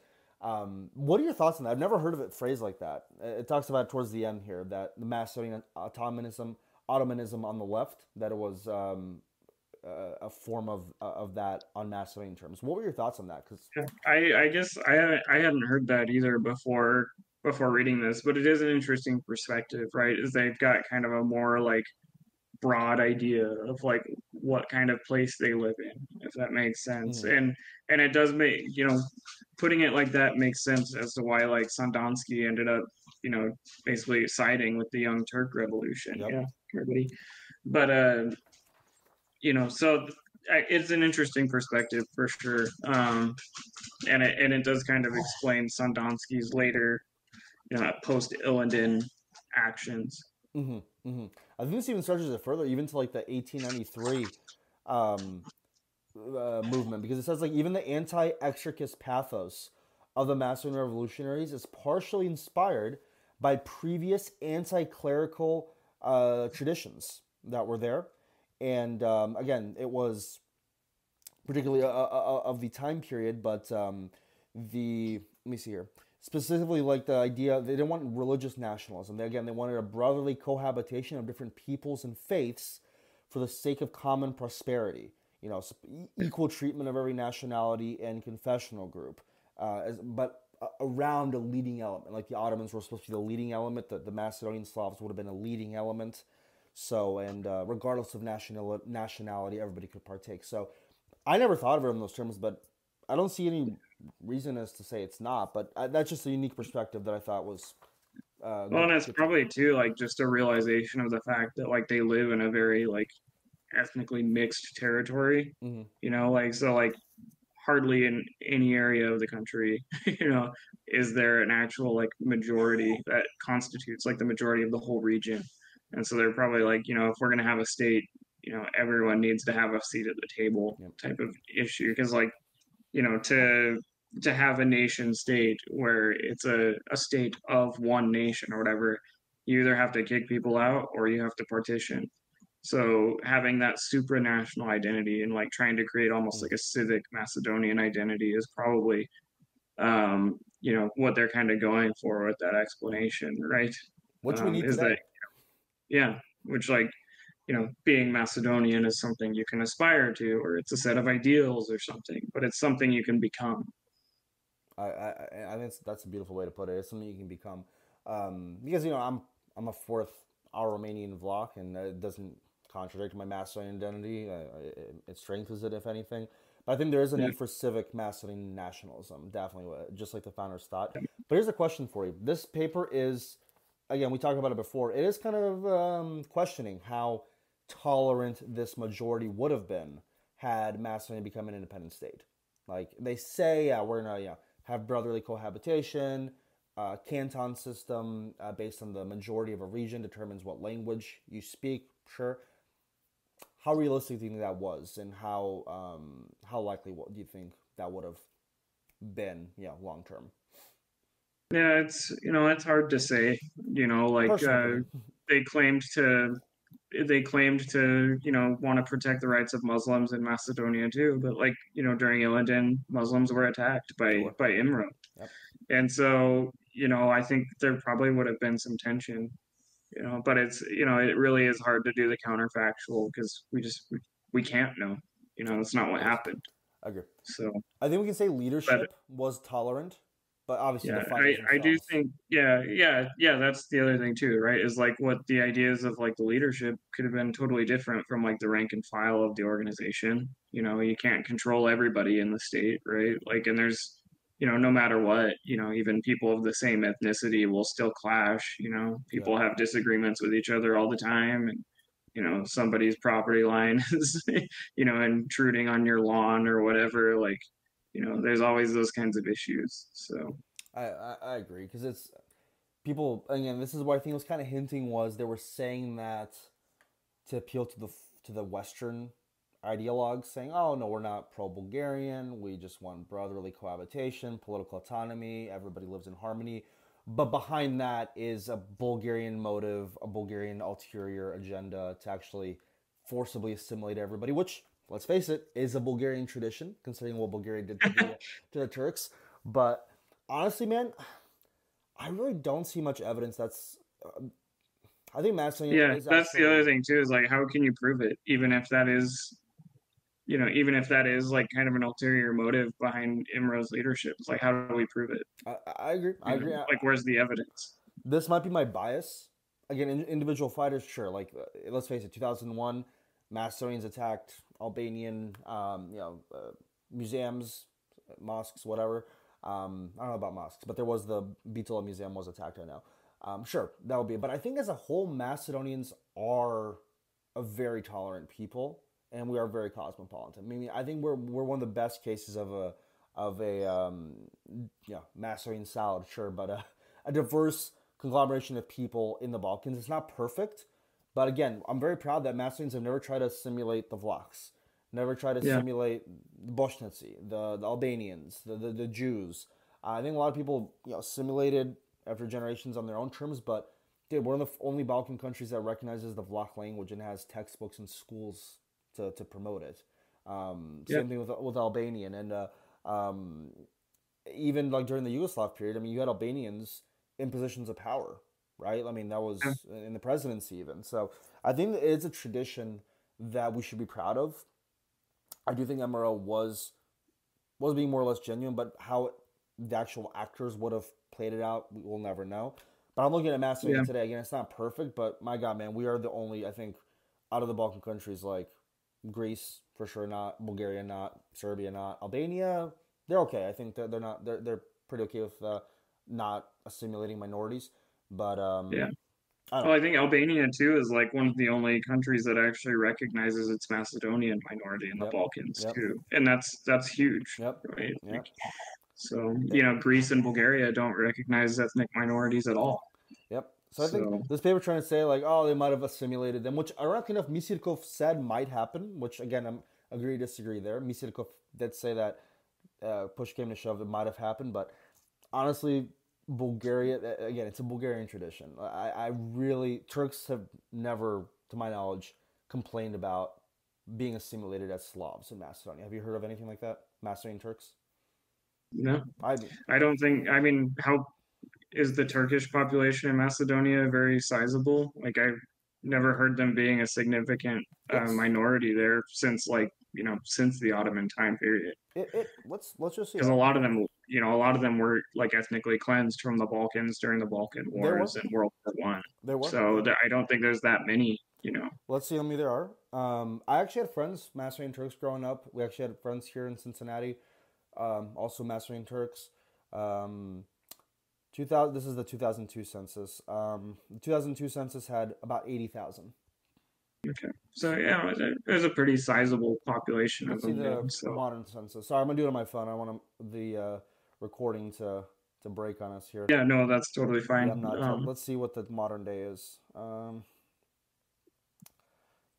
What are your thoughts on that? I've never heard of it phrased like that. It talks about it towards the end here that the Macedonian Ottomanism on the left, that it was a form of that on Macedonian terms. What were your thoughts on that? Because I guess I hadn't heard that either before reading this, but it is an interesting perspective, right? Is they've got kind of a more like broad idea of like what kind of place they live in, if that makes sense. mm-hmm. And it does make, putting it like that makes sense as to why like Sandonsky ended up, basically siding with the Young Turk Revolution. Yep. Yeah, everybody. But so it's an interesting perspective for sure. And it does kind of explain Sandonsky's later, post Ilinden actions. Mm-hmm. Mm-hmm. I think this even stretches it further, even to like the 1893 movement, because it says like even the anti-exarchist pathos of the Macedonian revolutionaries is partially inspired by previous anti-clerical traditions that were there, and again, it was particularly of the time period, but let me see here. Specifically, like the idea, they didn't want religious nationalism. They wanted a brotherly cohabitation of different peoples and faiths for the sake of common prosperity. Equal treatment of every nationality and confessional group, but around a leading element. Like the Ottomans were supposed to be the leading element, the Macedonian Slavs would have been a leading element. So, and regardless of nationality, everybody could partake. So, I never thought of it in those terms, but I don't see any reason as to say it's not. But that's just a unique perspective that I thought was. Well, and it's probably too like just a realization of the fact that like they live in a very like ethnically mixed territory. Mm-hmm. Like so like hardly in any area of the country, is there an actual like majority that constitutes like the majority of the whole region. And so they're probably like, if we're going to have a state, everyone needs to have a seat at the table Yep. type of issue. Because like, to have a nation state where it's a state of one nation or whatever, you either have to kick people out or you have to partition. So having that supranational identity and like trying to create almost like a civic Macedonian identity is probably, what they're kind of going for with that explanation, right? Which we need Is today. that, yeah, which like, being Macedonian is something you can aspire to, or it's a set of ideals or something, but it's something you can become. I think that's a beautiful way to put it. It's something you can become, because I'm a fourth Romanian Vlach, and it doesn't contradict my Macedonian identity. It strengthens it, if anything. But I think there is a Yeah. need for civic Macedonian nationalism, definitely, just like the founders thought. But here's a question for you. This paper is, again, we talked about it before. It is kind of questioning how tolerant this majority would have been had Macedonia become an independent state. Like they say, yeah, we're gonna have brotherly cohabitation. Canton system based on the majority of a region determines what language you speak. Sure. How realistic do you think that was, and how likely do you think that would have been, long term? Yeah, it's hard to say. Like Personal opinion. they claimed to want to protect the rights of Muslims in Macedonia too, but like during Illidan, Muslims were attacked They by were. Imre, Yep. and so I think there probably would have been some tension, but it's it really is hard to do the counterfactual because we can't know, it's not what Yes. happened. I agree. So, I think we can say but leadership was tolerant, but obviously the yeah, fighters I do themselves. think, yeah, that's the other thing too, right? Is like what the ideas of like the leadership could have been totally different from like the rank and file of the organization. You can't control everybody in the state, right? Like, and there's, no matter what, even people of the same ethnicity will still clash. Yep. People have disagreements with each other all the time, and somebody's property line is, intruding on your lawn or whatever. Like, there's always those kinds of issues. So. I agree because it's people again. This is what I think was kind of hinting was they were saying that to appeal to the Western ideologues, saying, "Oh no, we're not pro-Bulgarian. We just want brotherly cohabitation, political autonomy. Everybody lives in harmony." But behind that is a Bulgarian motive, a Bulgarian ulterior agenda to actually forcibly assimilate everybody, which, let's face it, is a Bulgarian tradition, considering what Bulgaria did to the Turks. But honestly, man, I really don't see much evidence that's. I think Macedonia Yeah, is that's the other actually. thing too, is like how can you prove it, even if that is like kind of an ulterior motive behind Imro's leadership. It's like how do we prove it? I agree. I agree. Like where's the evidence? This might be my bias. Again, individual fighters, sure. Like, let's face it, 2001, Macedonians attacked Albanian, museums, mosques, whatever. I don't know about mosques, but there was the Bitola Museum was attacked. I know. Sure, that would be it. But I think as a whole, Macedonians are a very tolerant people, and we are very cosmopolitan. I mean, I think we're one of the best cases of a Macedonian salad, sure, but a diverse conglomeration of people in the Balkans. It's not perfect, but again, I'm very proud that Macedonians have never tried to simulate the Vlachs, never tried to Yeah, simulate the Bošnjaci, the Albanians, the Jews. I think a lot of people simulated after generations on their own terms, but dude, we're one of the only Balkan countries that recognizes the Vlach language and has textbooks in schools to promote it. yeah, Same thing with Albanian and um, even like during the Yugoslav period. I mean, you had Albanians in positions of power, right? I mean, that yeah, was in the presidency even. So I think that it's a tradition that we should be proud of. I do think MRO was being more or less genuine, but how the actual actors would have played it out, we will never know. But I'm looking at Macedonia yeah, today. Again, it's not perfect, but my God, man, we are the only, I think, out of the Balkan countries, like Greece for sure not, Bulgaria not, Serbia not, Albania, they're okay. I think they're not they're pretty okay with not assimilating minorities. But yeah. Well, I think Albania too is like one of the only countries that actually recognizes its Macedonian minority in the Balkans too, and that's huge, right? Like, so Greece and Bulgaria don't recognize ethnic minorities at all. So I think this paper trying to say like, oh, they might have assimilated them, which ironically enough, Misirkov said might happen. Which again, I'm agree disagree there. Misirkov did say that push came to shove, it might have happened, but honestly, Bulgaria, again, it's a Bulgarian tradition. I really, Turks have never, to my knowledge, complained about being assimilated as Slavs in Macedonia. Have you heard of anything like that? Macedonian Turks? No. I don't think, I mean, how is the Turkish population in Macedonia very sizable? Like, I've never heard them being a significant minority there since, like, since the Ottoman time period. Let's just see. Because a lot of them were like ethnically cleansed from the Balkans during the Balkan Wars and World War I. There were. So I don't think there's that many, Let's see how many there are. I actually had friends, Macedonian Turks, growing up. We actually had friends here in Cincinnati, also Macedonian Turks. 2000. This is the 2002 census. The 2002 census had about 80,000. Okay, so yeah, there's a pretty sizable population of them. Let's see the modern census. Sorry, I'm gonna do it on my phone. I want the recording to break on us here. Yeah, no, that's totally fine. Yeah, let's see what the modern day is.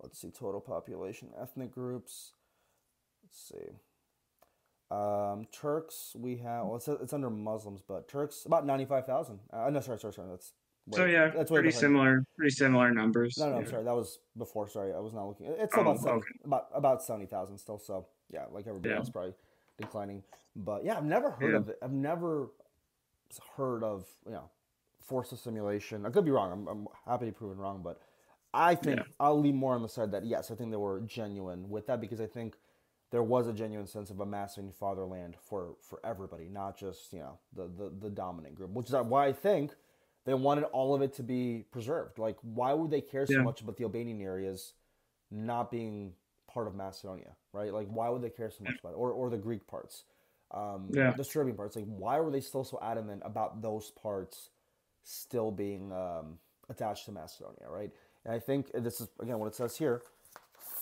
Let's see total population, ethnic groups. Let's see. Turks, we have. Well, it's under Muslims, but Turks about 95,000. No, sorry. That's that's pretty similar. Pretty similar numbers. No, I'm sorry. That was before. Sorry, I was not looking. It's still about 70,000 still. So yeah, like everybody else, probably declining. But yeah, I've never heard of it. I've never heard of forced assimilation. I could be wrong. I'm happy to be proven wrong, but I think I'll lean more on the side that yes, I think they were genuine with that because I think there was a genuine sense of amassing fatherland for everybody, not just the dominant group. Which is why I think they wanted all of it to be preserved. Like, why would they care so much about the Albanian areas not being part of Macedonia, right? Like, why would they care so much about it? Or the Greek parts, the Serbian parts? Like, why were they still so adamant about those parts still being attached to Macedonia, right? And I think this is, again, what it says here,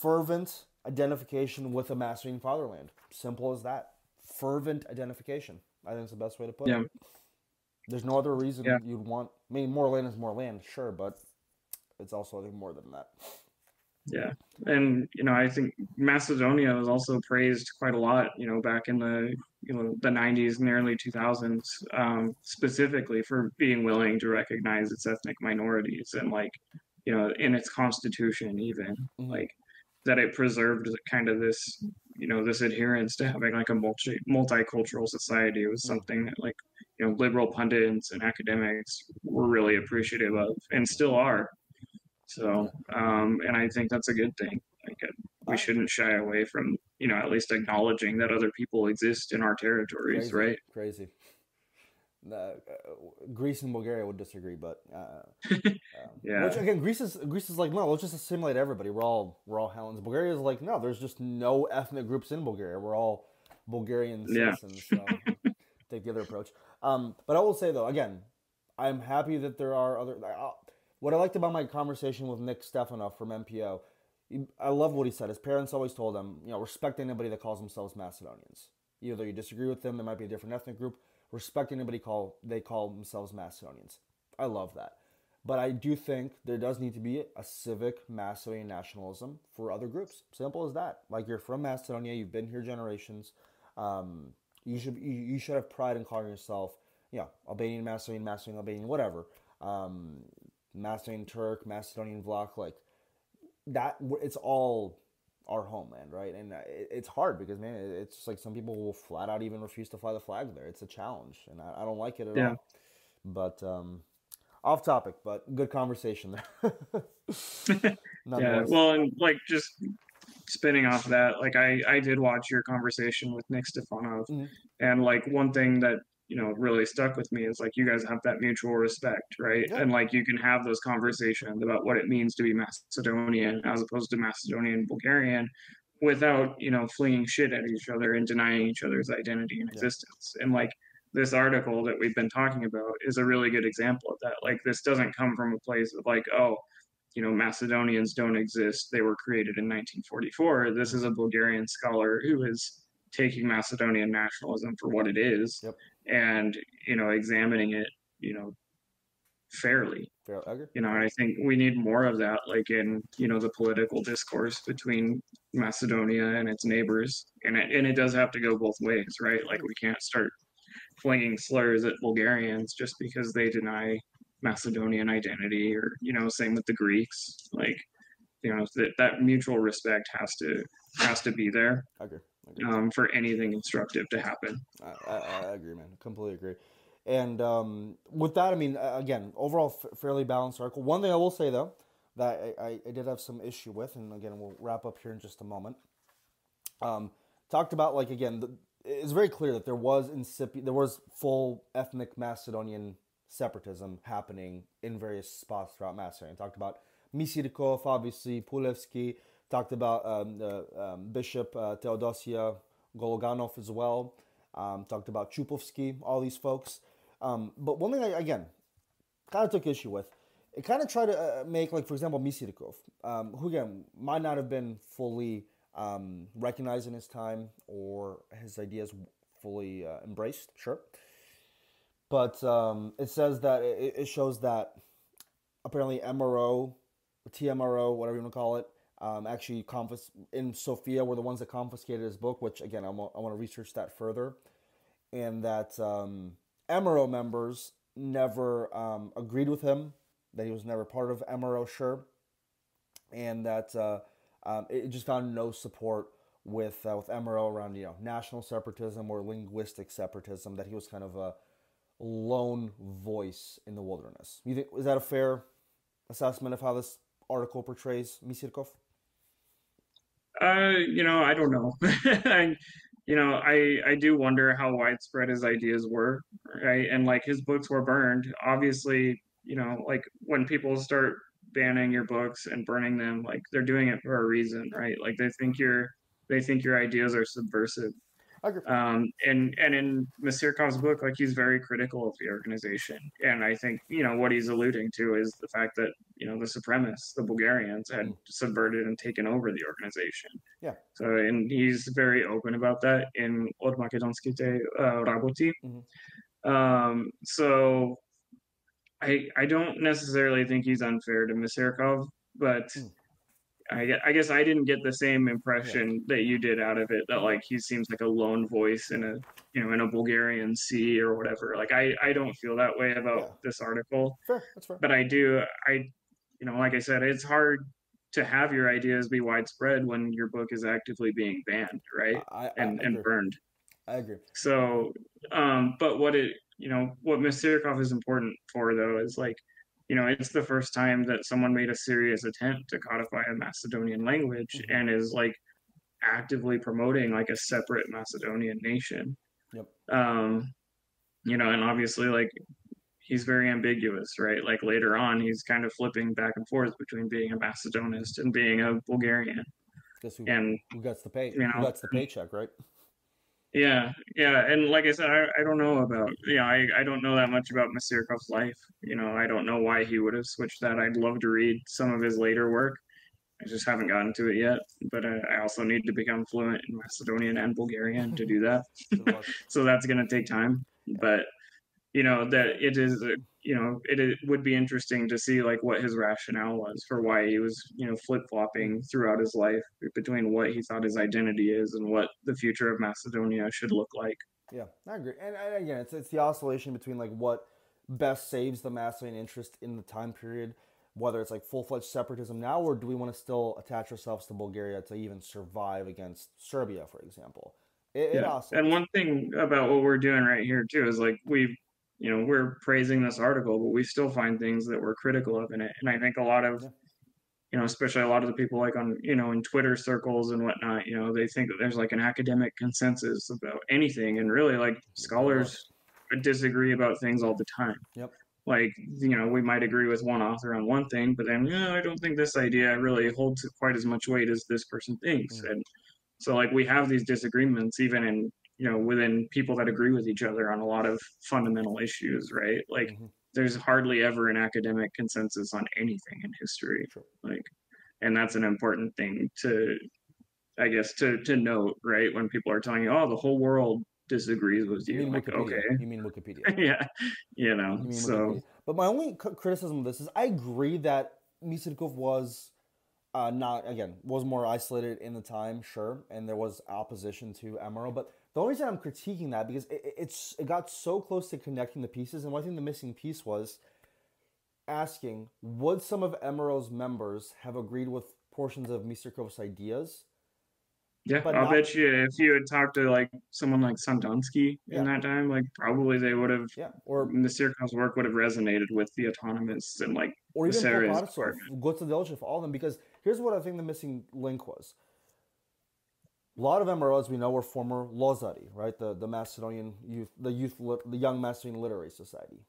fervent identification with a Macedonian fatherland. Simple as that. Fervent identification. I think it's the best way to put it. There's no other reason you'd want. I mean, more land is more land, sure, but it's also, I think, more than that. Yeah, and I think Macedonia was also praised quite a lot. Back in the the 90s and the early 2000s, specifically for being willing to recognize its ethnic minorities and in its constitution, even like that it preserved kind of this this adherence to having like a multicultural society was something that liberal pundits and academics were really appreciative of and still are. So, and I think that's a good thing. We shouldn't shy away from, at least acknowledging that other people exist in our territories, right? Crazy. Greece and Bulgaria would disagree, but which again, Greece is like, no, let's just assimilate everybody. We're all Hellenes. Bulgaria is like, no, there's just no ethnic groups in Bulgaria. We're all Bulgarian citizens. So take the other approach. But I will say though, again, I'm happy that there are other. What I liked about my conversation with Nick Stefanov from MPO, I love what he said. His parents always told him, respect anybody that calls themselves Macedonians. Either you disagree with them, they might be a different ethnic group. Respect anybody they call themselves Macedonians. I love that. But I do think there does need to be a civic Macedonian nationalism for other groups. Simple as that. Like, you're from Macedonia, you've been here generations. You should have pride in calling yourself, Albanian, Macedonian, Albanian, whatever. Macedonian Turk, Macedonian Vlach, like that. It's all our homeland, right? And it's hard because, man, it's just like some people will flat out even refuse to fly the flag there. It's a challenge, and I don't like it at all. But off topic, but good conversation there. Well, and just spinning off that, I did watch your conversation with Nick Stefanov, and one thing that really stuck with me is you guys have that mutual respect, right? And you can have those conversations about what it means to be Macedonian as opposed to Macedonian Bulgarian without fleeing shit at each other and denying each other's identity and existence. And this article that we've been talking about is a really good example of that. Like, this doesn't come from a place of like, oh, Macedonians don't exist. They were created in 1944. This is a Bulgarian scholar who is taking Macedonian nationalism for what it is, Yep. and, examining it, fairly. Fair, agree. And I think we need more of that, like in, the political discourse between Macedonia and its neighbors. And it does have to go both ways, right? Like, we can't start flinging slurs at Bulgarians just because they deny Macedonian identity, or, same with the Greeks. Like, that mutual respect has to be there. I agree. For anything instructive to happen. I agree, man. Completely agree. And with that, I mean, again, overall fairly balanced article. One thing I will say, though, that I did have some issue with, and again, we'll wrap up here in just a moment. Talked about, like, again, it's very clear that there was full ethnic Macedonian separatism happening in various spots throughout Macedonia. Talked about Misirkov, obviously, Pulevski. Talked about Bishop Teodosia Gologanov as well. Talked about Chupovsky, all these folks. But one thing I, again, kind of took issue with, it kind of tried to make, like, for example, Misirkov, who, again, might not have been fully recognized in his time or his ideas fully embraced, sure. But it says that, it shows that apparently MRO, TMRO, whatever you want to call it, actually in Sophia were the ones that confiscated his book, which, again, I want to research that further. And that MRO members never agreed with him, that he was never part of MRO, sure. And that it just found no support with MRO around, national separatism or linguistic separatism, that he was kind of a lone voice in the wilderness. You think, is that a fair assessment of how this article portrays Misirkov? I don't know. I do wonder how widespread his ideas were, right? And, like, his books were burned. Obviously, like, when people start banning your books and burning them, like, they're doing it for a reason, right? Like, they think your ideas are subversive. I agree. And in Misirkov's book, like, he's very critical of the organization. And I think, what he's alluding to is the fact that, the supremacists, the Bulgarians, had subverted and taken over the organization. Yeah. So, and he's very open about that in Od Македонските работи. So I don't necessarily think he's unfair to Misirkov, but I guess I didn't get the same impression that you did out of it, that, like, he seems like a lone voice in a in a Bulgarian sea or whatever. Like, I don't feel that way about this article. Fair, that's fair. But I like I said, it's hard to have your ideas be widespread when your book is actively being banned, right? And burned. I agree. So, but what Misirkov is important for, though, is, like, it's the first time that someone made a serious attempt to codify a Macedonian language and is, like, actively promoting, like, a separate Macedonian nation. Yep. And obviously, like, he's very ambiguous, right? Like, later on, he's kind of flipping back and forth between being a Macedonist and being a Bulgarian. Guess who gets the pay? Who gets the paycheck, right? Yeah, and like I said, I don't know about, I don't know that much about Misirkov's life. I don't know why he would have switched that. I'd love to read some of his later work. I just haven't gotten to it yet. But I also need to become fluent in Macedonian and Bulgarian to do that. So that's going to take time. But, that it is, it would be interesting to see, like, what his rationale was for why he was, flip-flopping throughout his life between what he thought his identity is and what the future of Macedonia should look like. Yeah, I agree. And again, it's the oscillation between, like, what best saves the Macedonian interest in the time period, whether it's, like, full-fledged separatism now, or do we want to still attach ourselves to Bulgaria to even survive against Serbia, for example? It oscillates. And one thing about what we're doing right here, too, is, like, we're praising this article, but we still find things that we're critical of in it. And I think a lot of, especially a lot of the people, like, on, in Twitter circles and whatnot, they think that there's, like, an academic consensus about anything. And really, like, scholars disagree about things all the time. Yep. Like, we might agree with one author on one thing, but then, I don't think this idea really holds quite as much weight as this person thinks. And so, like, we have these disagreements even in, within people that agree with each other on a lot of fundamental issues, right? Like Mm-hmm. there's hardly ever an academic consensus on anything in history. Sure. Like, and that's an important thing to, I guess, to note, right? When people are telling you, oh, the whole world disagrees with You you. mean Like, Wikipedia? okay. You mean Wikipedia? Yeah. You mean So Wikipedia? But my only criticism of this is I agree that Misidkov was was more isolated in the time, sure, and there was opposition to Emero. But the only reason I'm critiquing that because it got so close to connecting the pieces, and one thing the missing piece was asking would some of Emero's members have agreed with portions of Misidkov's ideas, yeah, but I'll not bet you if you had talked to like someone like Sandonsky in yeah that time, like probably they would have yeah or Mr. work would have resonated with the autonomists and like or even Bessaria's Poparsov, department. Gotsadelchev, all of them. Because here's what I think the missing link was. A lot of Emero, as we know, were former Lozari, right? The Macedonian the Young Macedonian Literary Society.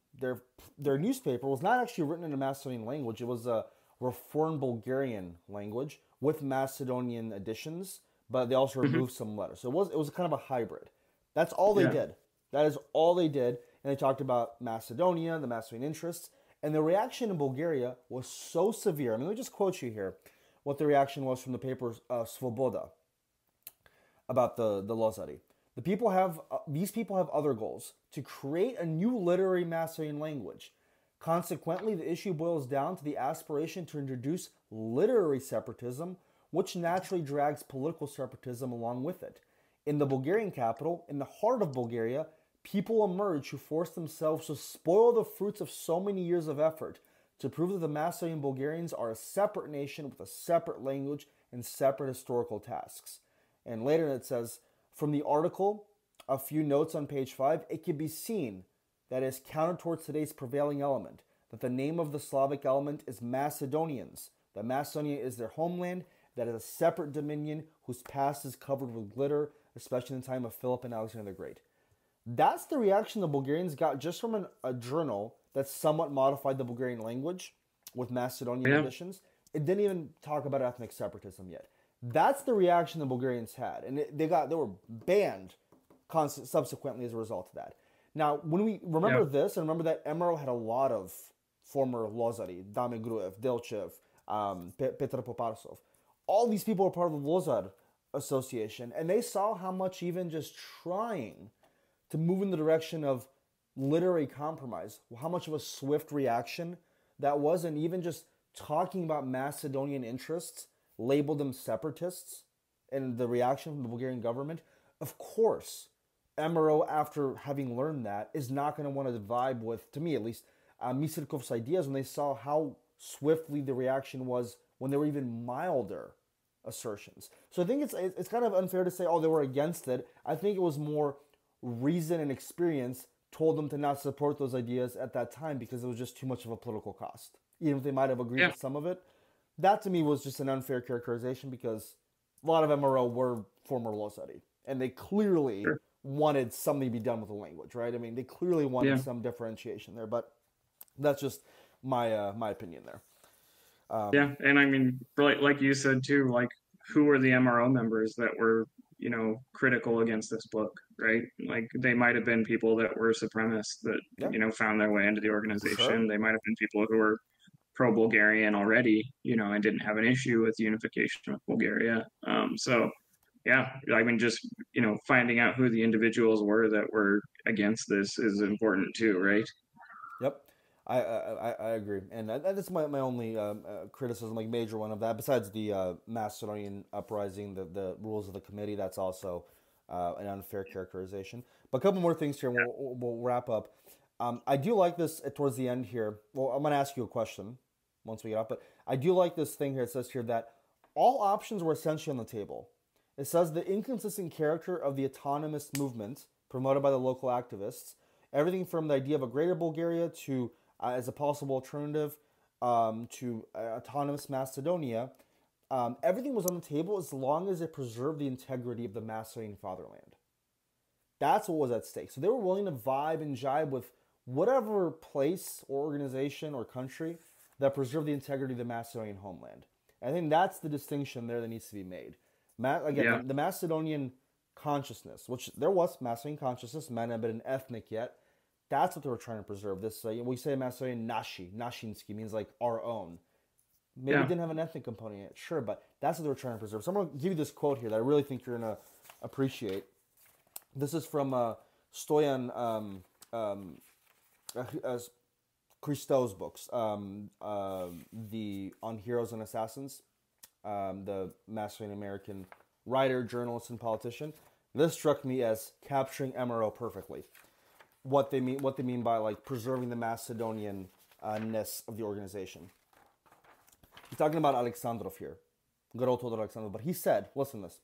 Their newspaper was not actually written in a Macedonian language. It was a reformed Bulgarian language with Macedonian additions, but they also removed some letters. So it was kind of a hybrid. That's all they Yeah. did. That is all they did. And they talked about Macedonia, the Macedonian interests, and the reaction in Bulgaria was so severe. I mean, let me just quote you here what the reaction was from the paper Svoboda about the Lozari. These people have other goals: to create a new literary Macedonian language. Consequently, the issue boils down to the aspiration to introduce literary separatism, which naturally drags political separatism along with it. In the Bulgarian capital, in the heart of Bulgaria, people emerge who force themselves to spoil the fruits of so many years of effort to prove that the Macedonian Bulgarians are a separate nation with a separate language and separate historical tasks. And later it says, from the article, a few notes on page 5, it can be seen that is counter towards today's prevailing element, that the name of the Slavic element is Macedonians, that Macedonia is their homeland, that is a separate dominion whose past is covered with glitter, especially in the time of Philip and Alexander the Great. That's the reaction the Bulgarians got just from a journal that somewhat modified the Bulgarian language with Macedonian additions. It didn't even talk about ethnic separatism yet. That's the reaction the Bulgarians had, and they were banned subsequently as a result of that. Now, when we remember this, and remember that Emero had a lot of former Lozari, Dame Gruev, Delchev, Petar Poparsov. All these people were part of the Lozar Association, and they saw how much even just trying to move in the direction of literary compromise, how much of a swift reaction that was, and even just talking about Macedonian interests labeled them separatists, and the reaction from the Bulgarian government. Of course, Emero, after having learned that, is not going to want to vibe with, to me at least, Misidkov's ideas when they saw how swiftly the reaction was when they were even milder assertions. So I think it's kind of unfair to say, oh, they were against it. I think it was more reason and experience told them to not support those ideas at that time because it was just too much of a political cost. Even if they might have agreed with some of it, that to me was just an unfair characterization because a lot of MRO were former Lozari, and they clearly wanted something to be done with the language, right? I mean, they clearly wanted some differentiation there, but that's just my my opinion there. And I mean, like you said too, like who were the MRO members that were, critical against this book, right? Like they might have been people that were supremacists that, found their way into the organization. Sure. They might have been people who were pro-Bulgarian already, and didn't have an issue with unification of Bulgaria. I mean, just, finding out who the individuals were that were against this is important too, right? Yep. I agree, and that's my only criticism, like major one of that. Besides the Macedonian uprising, the rules of the committee, that's also an unfair characterization. But a couple more things here, and we'll wrap up. I do like this towards the end here. Well, I'm going to ask you a question once we get up, but I do like this thing here. It says here that all options were essentially on the table. It says the inconsistent character of the autonomous movement promoted by the local activists, everything from the idea of a greater Bulgaria to as a possible alternative to autonomous Macedonia, everything was on the table as long as it preserved the integrity of the Macedonian fatherland. That's what was at stake. So they were willing to vibe and jibe with whatever place or organization or country that preserved the integrity of the Macedonian homeland. I think that's the distinction there that needs to be made. The Macedonian consciousness, which there was Macedonian consciousness, might not have been ethnic yet. That's what they were trying to preserve. This we say Macedonian nashi, nashinsky means like our own. Maybe it didn't have an ethnic component yet, sure, but that's what they were trying to preserve. So I'm going to give you this quote here that I really think you're going to appreciate. This is from Stoyan, Christowe's books, the On Heroes and Assassins, the Macedonian American writer, journalist, and politician. This struck me as capturing MRO perfectly. What they mean by like preserving the Macedonian-ness of the organization. He's talking about Alexandrov here, good old Todor Alexandrov. But he said, listen to this.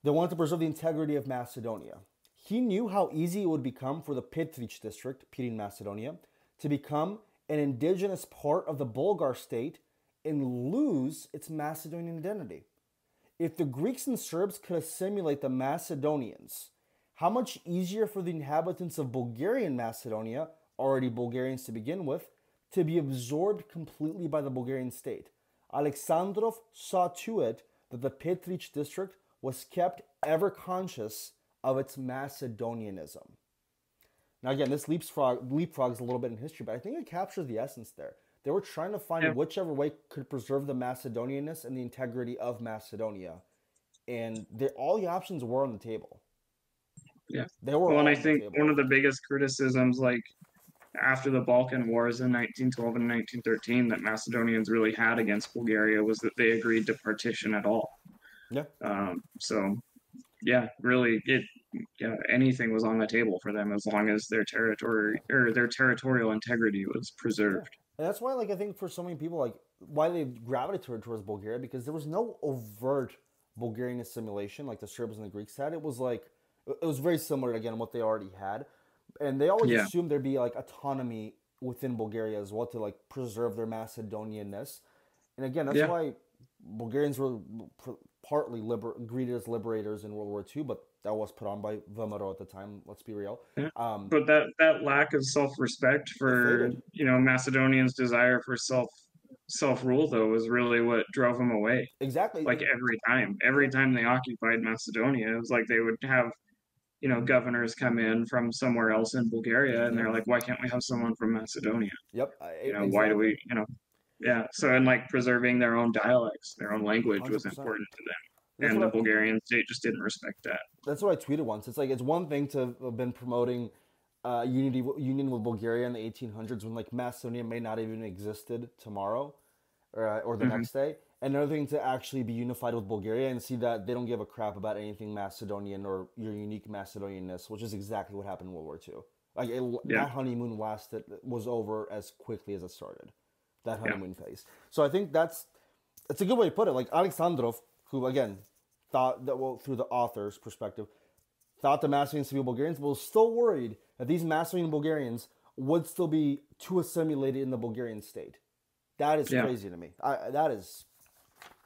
They wanted to preserve the integrity of Macedonia. He knew how easy it would become for the Petric district, Pirin Macedonia, to become an indigenous part of the Bulgar state and lose its Macedonian identity. If the Greeks and Serbs could assimilate the Macedonians, how much easier for the inhabitants of Bulgarian Macedonia, already Bulgarians to begin with, to be absorbed completely by the Bulgarian state. Alexandrov saw to it that the Petric district was kept ever conscious of its Macedonianism. Now again, this leapfrogs a little bit in history, but I think it captures the essence there. They were trying to find whichever way could preserve the Macedonianness and the integrity of Macedonia. And all the options were on the table. Yeah. They were well, and I on think the table. one of the biggest criticisms, like after the Balkan Wars in 1912 and 1913, that Macedonians really had against Bulgaria was that they agreed to partition at all. Yeah. So, yeah, really, anything was on the table for them as long as their territory or their territorial integrity was preserved. Yeah. And that's why, like, I think for so many people, like, why they gravitated towards Bulgaria, because there was no overt Bulgarian assimilation like the Serbs and the Greeks had. It was like, it was very similar, again, what they already had. And they always assumed there'd be, like, autonomy within Bulgaria as well to, like, preserve their Macedonianness. And again, that's why Bulgarians were partly greeted as liberators in World War II, but that was put on by VMRO at the time, let's be real. Yeah. But that lack of self-respect for, Macedonians' desire for self-rule, though, was really what drove them away. Exactly. Like every time they occupied Macedonia, it was like they would have, governors come in from somewhere else in Bulgaria, and they're like, why can't we have someone from Macedonia? Yep. Exactly. Why do we, so, and like preserving their own dialects, their own language 100%. Was important to them. And the Bulgarian state just didn't respect that. That's what I tweeted once. It's like, it's one thing to have been promoting union with Bulgaria in the 1800s when like Macedonia may not even existed tomorrow or the next day. And another thing to actually be unified with Bulgaria and see that they don't give a crap about anything Macedonian or your unique Macedonianness, which is exactly what happened in World War II. Like that honeymoon was over as quickly as it started. That honeymoon phase. So I think it's a good way to put it. Like Alexandrov, who again thought that, well, through the author's perspective, thought the Macedonians to be Bulgarians, but was still worried that these Macedonian Bulgarians would still be too assimilated in the Bulgarian state. That is crazy to me. That is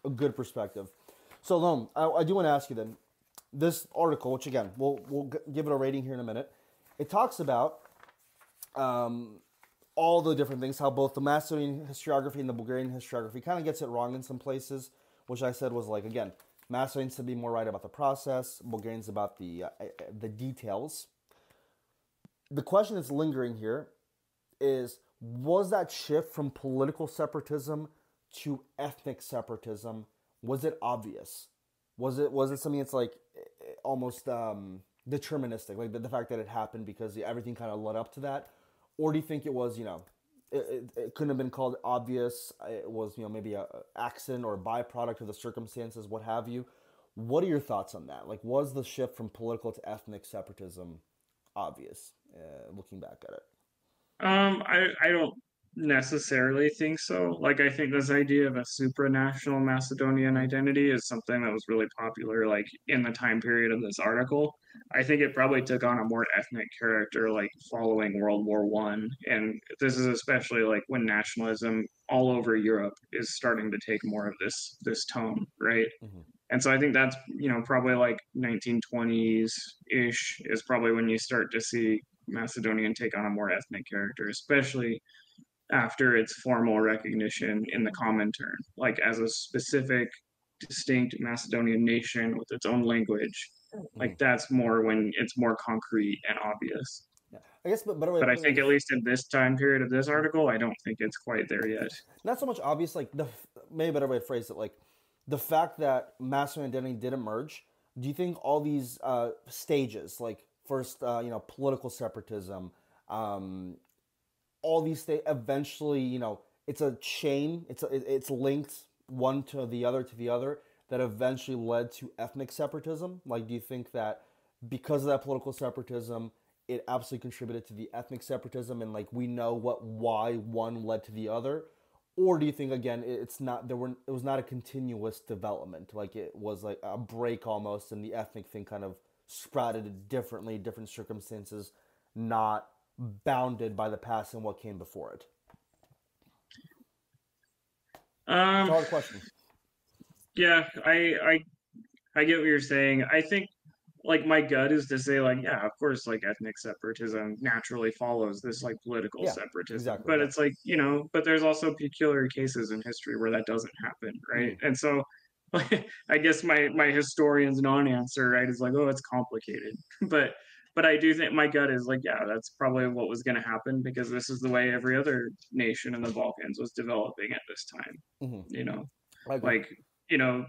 a good perspective. So, Nolan, I do want to ask you then, this article, which again, we'll give it a rating here in a minute, it talks about all the different things, how both the Macedonian historiography and the Bulgarian historiography kind of gets it wrong in some places, which I said was like, again, Macedonians to be more right about the process, Bulgarians about the details. The question that's lingering here is, was that shift from political separatism to ethnic separatism, was it obvious? Was it something that's like almost deterministic, like the fact that it happened because everything kind of led up to that? Or do you think it was, it couldn't have been called obvious, it was, maybe an accident or a byproduct of the circumstances, what have you? What are your thoughts on that? Like, was the shift from political to ethnic separatism obvious, looking back at it? I don't necessarily think so. Like, I think this idea of a supranational Macedonian identity is something that was really popular, like, in the time period of this article. I think it probably took on a more ethnic character, like, following World War One. And this is especially, like, when nationalism all over Europe is starting to take more of this tone, right? Mm-hmm. And so I think that's, probably, like, 1920s-ish is probably when you start to see Macedonian take on a more ethnic character, especially after its formal recognition in the Comintern, like as a specific, distinct Macedonian nation with its own language Like that's more when it's more concrete and obvious. Yeah. I guess, but better way But of I putting it think at is least in this time period of this article, I don't think it's quite there yet. not so much obvious. Like maybe a better way to phrase it, like the fact that Macedonian identity did emerge. Do you think all these stages, like first, political separatism, all these things, eventually, it's a chain. It's linked one to the other that eventually led to ethnic separatism. Like, do you think that because of that political separatism, it absolutely contributed to the ethnic separatism, and like we know why one led to the other, or do you think again it was not a continuous development, like it was like a break almost, and the ethnic thing kind of sprouted differently, different circumstances, not bounded by the past and what came before it? It's a hard question. Yeah, I get what you're saying. I think like my gut is to say like yeah, of course like ethnic separatism naturally follows this like political Yeah, separatism. exactly. But Yeah. it's like, but there's also peculiar cases in history where that doesn't happen, right? Mm-hmm. And so I guess my historian's non-answer, right, is like, oh, it's complicated. But I do think my gut is like, yeah, that's probably what was going to happen because this is the way every other nation in the Balkans was developing at this time. Mm-hmm. You know, I agree. like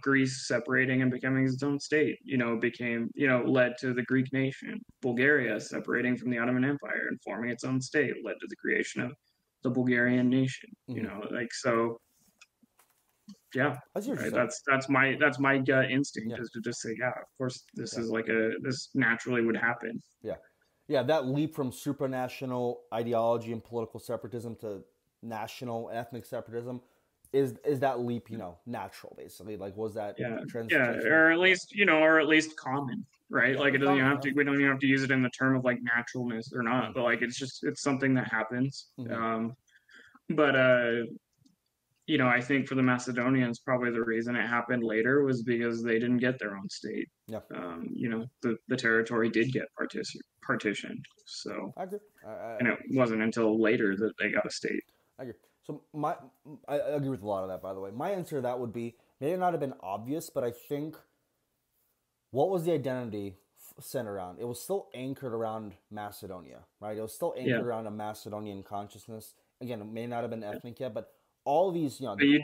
Greece separating and becoming its own state, became, led to the Greek nation. Bulgaria separating from the Ottoman Empire and forming its own state led to the creation of the Bulgarian nation. Mm-hmm. Like so, yeah, I see what you're right. saying. That's my gut instinct Yeah. is to just say, yeah, of course, this Yeah. is like this naturally would happen. Yeah. Yeah, that leap from supranational ideology and political separatism to national ethnic separatism is that leap, natural basically? Like was that Yeah, yeah, transition? or at least common, right? Yeah, Like it doesn't common, even have yeah. to. We don't even have to use it in the term of like naturalness or not, but like it's something that happens. Mm-hmm. But I think for the Macedonians, probably the reason it happened later was because they didn't get their own state. Yeah. The territory did get partitioned. So, I agree. and it wasn't until later that they got a state. I agree. So I agree with a lot of that, by the way. My answer to that would be maybe not have been obvious, but I think what was the identity centered around? It was still anchored around Macedonia, right? It was still anchored Yeah. around a Macedonian consciousness. Again, it may not have been ethnic yet, but all these, But you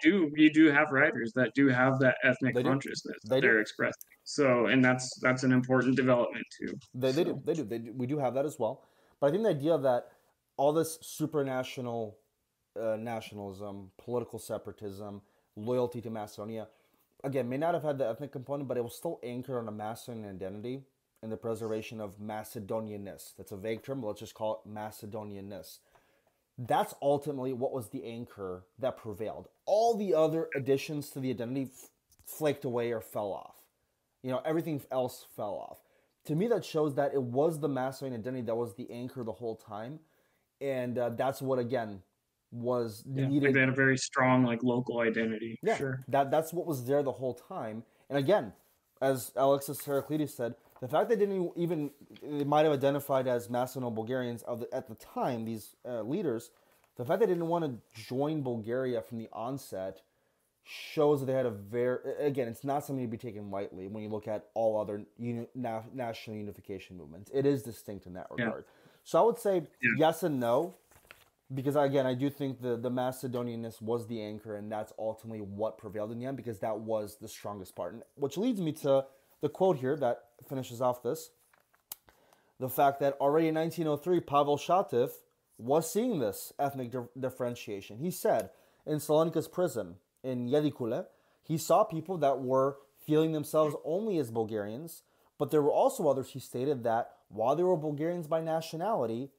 do have writers that do have that ethnic they do. consciousness that They do. they're expressing. So, and that's an important development too. They do. They do. We do have that as well. But I think the idea that all this supranational nationalism, political separatism, loyalty to Macedonia, again, may not have had the ethnic component, but it was still anchored on a Macedonian identity and the preservation of Macedonianness. That's a vague term, but let's just call it Macedonianness. That's ultimately what was the anchor that prevailed. All the other additions to the identity flaked away or fell off. Everything else fell off. To me, that shows that it was the Macedonian identity that was the anchor the whole time. And that's what, again, was needed. They had a very strong like local identity. Yeah, Sure. that's what was there the whole time. And again, as Alexis Heraclides said, the fact they might have identified as Macedonian-Bulgarians at the time, these leaders, the fact they didn't want to join Bulgaria from the onset shows that they had again, it's not something to be taken lightly when you look at all other national unification movements. It is distinct in that regard. So I would say yes and no, because again, I do think the Macedonianness was the anchor, and that's ultimately what prevailed in the end, because that was the strongest part. And which leads me to the quote here that finishes off this. The fact that already in 1903, Pavel Shativ was seeing this ethnic differentiation. He said in Salonika's prison in Yedikule, he saw people that were feeling themselves only as Bulgarians, but there were also others, he stated, that while they were Bulgarians by nationality,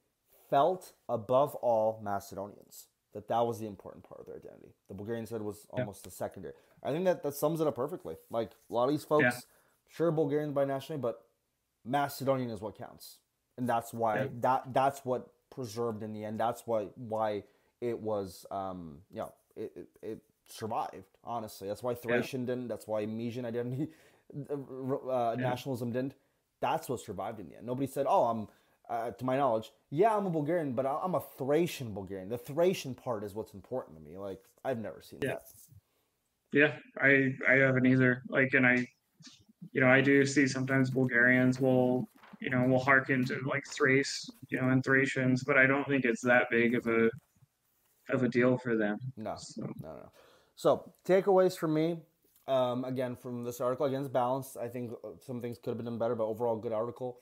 felt above all Macedonians. That was the important part of their identity. The Bulgarian side was almost the secondary. I think that sums it up perfectly. Like a lot of these folks, sure, Bulgarians by nationality, but Macedonian is what counts, and that's why that's what preserved in the end. That's why it was it survived. Honestly, that's why Thracian didn't. That's why Mesian identity nationalism didn't. That's what survived in the end. Nobody said, "Oh, I'm." To my knowledge, I'm a Bulgarian, but I'm a Thracian Bulgarian. The Thracian part is what's important to me. Like, I've never seen that. Yeah, I haven't either. Like, and I do see sometimes Bulgarians will hearken to like Thrace, and Thracians, but I don't think it's that big of a deal for them. No, So no. So takeaways for me, again, from this article, again, it's balanced. I think some things could have been done better, but overall, good article.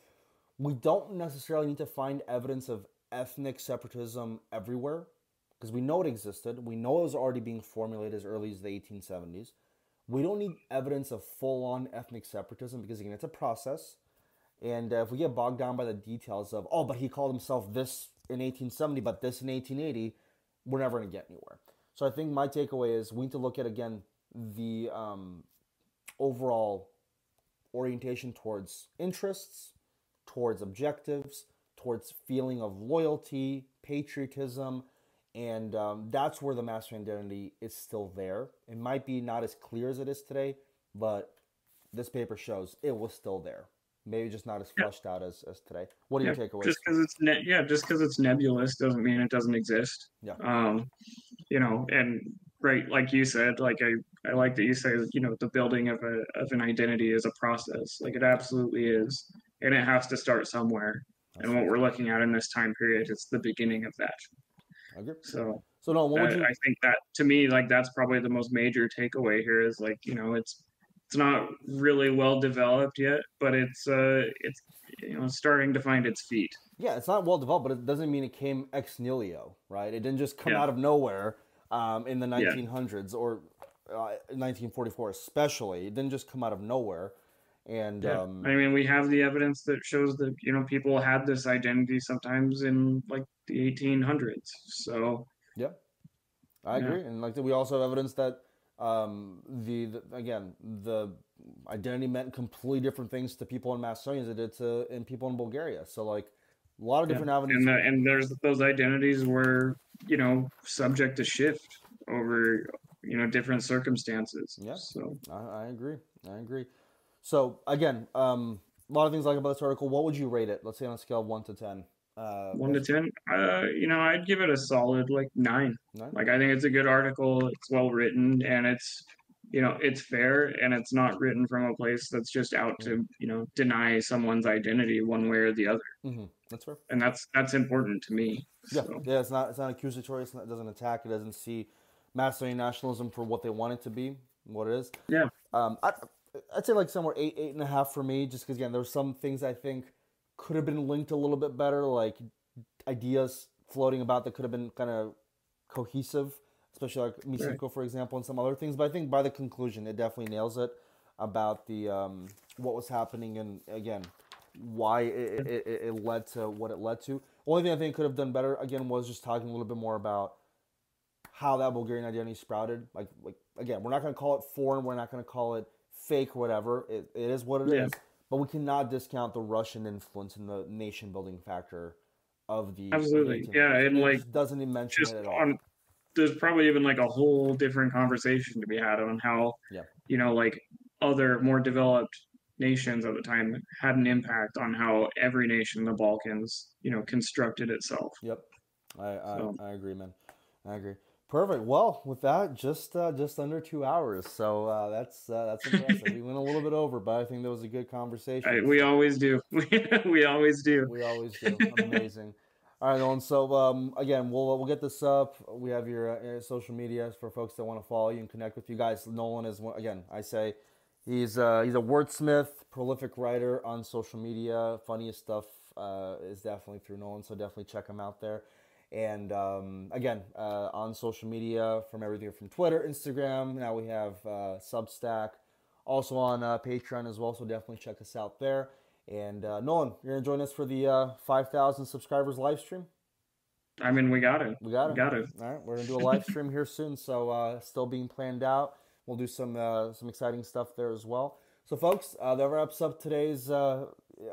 We don't necessarily need to find evidence of ethnic separatism everywhere because we know it existed. We know it was already being formulated as early as the 1870s. We don't need evidence of full-on ethnic separatism because, again, it's a process. And if we get bogged down by the details of, oh, but he called himself this in 1870, but this in 1880, we're never going to get anywhere. So I think my takeaway is we need to look at, again, the overall orientation towards interests, towards objectives, towards feeling of loyalty, patriotism, and that's where the Macedonian identity is still there. It might be not as clear as it is today, but this paper shows it was still there. Maybe just not as fleshed out as today. What are your takeaways? Just because it's nebulous doesn't mean it doesn't exist. Yeah. And right, like you said, like I like that you say, the building of an identity is a process. Like it absolutely is, and it has to start somewhere. And what we're looking at in this time period is the beginning of that. I agree. So no, what would you... I think that to me, like that's probably the most major takeaway here is like, it's not really well developed yet, but it's starting to find its feet. Yeah, it's not well developed, but it doesn't mean it came ex nihilo, right? It didn't just come out of nowhere in the 1900s or 1944 especially. It didn't just come out of nowhere. And I mean, we have the evidence that shows that people had this identity sometimes in like the 1800s. So yeah, I agree. And like we also have evidence that the identity meant completely different things to people in Macedonia as it did to people in Bulgaria. So like a lot of different avenues. And there's those identities were subject to shift over different circumstances. Yeah. So I agree. So again, a lot of things I like about this article. What would you rate it? Let's say on a scale of 1 to 10. 1 to 10, I'd give it a solid like 9. Like I think it's a good article. It's well written, and it's fair, and it's not written from a place that's just out to deny someone's identity one way or the other. Mm-hmm. That's fair, and that's important to me. So. Yeah. It's not accusatory. It doesn't attack. It doesn't see Macedonian nationalism for what they want it to be, what it is. Yeah. I'd say like somewhere 8.5 for me, just because again, there's some things I think could have been linked a little bit better, like ideas floating about that could have been kind of cohesive, especially like Misiko, for example, and some other things. But I think by the conclusion, it definitely nails it about the what was happening and again why it led to what it led to. Only thing I think could have done better again was just talking a little bit more about how that Bulgarian identity sprouted. Like again, we're not going to call it foreign. We're not going to call it fake, whatever. It is what it is. But we cannot discount the Russian influence and the nation building factor of the absolutely. And like doesn't even mention it at all. There's probably even like a whole different conversation to be had on how like other more developed nations at the time had an impact on how every nation in the Balkans constructed itself. Yep, I agree, man. I agree. Perfect. Well, with that, just under 2 hours. So that's impressive. We went a little bit over, but I think that was a good conversation. We always do. We always do. We always do. Amazing. All right, Nolan. So again, we'll get this up. We have your social media for folks that want to follow you and connect with you guys. Nolan is again. I say he's a wordsmith, prolific writer on social media. Funniest stuff is definitely through Nolan. So definitely check him out there. And again, on social media, from everything from Twitter, Instagram. Now we have Substack, also on Patreon as well. So definitely check us out there. And Nolan, you're gonna join us for the 5,000 subscribers live stream. I mean, we got it. We got it. All right, we're gonna do a live stream here soon. So still being planned out. We'll do some exciting stuff there as well. So folks, that wraps up today's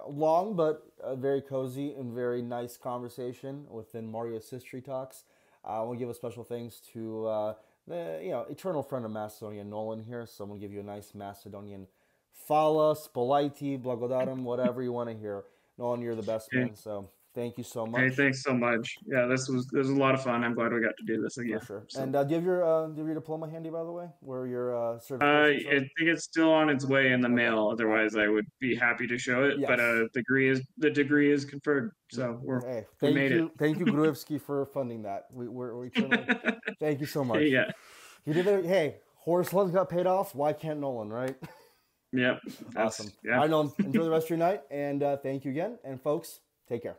long but very cozy and very nice conversation within Mario's History Talks. I want to give a special thanks to the eternal friend of Macedonia, Nolan here. So I'm going to give you a nice Macedonian fala, spolaiti, blagodarim, whatever you want to hear. Nolan, you're the best man. So Thank you so Hey, much. thanks so much. Yeah, this was a lot of fun. I'm glad we got to do this again. For sure. So. And do you have your diploma handy, by the way, where your certifications I are? think it's still on its way in the Okay. mail. Otherwise, I would be happy to show it. But Yes. the degree is confirmed. So Hey, we made it. thank you, Gruevski, for funding that. We eternally thank you so much. Yeah. You did it. Hey, Horace Lund got paid off. Why can't Nolan, right? Yep. Awesome. Yeah. All right, Nolan. Enjoy the rest of your night, and thank you again. And folks, take care.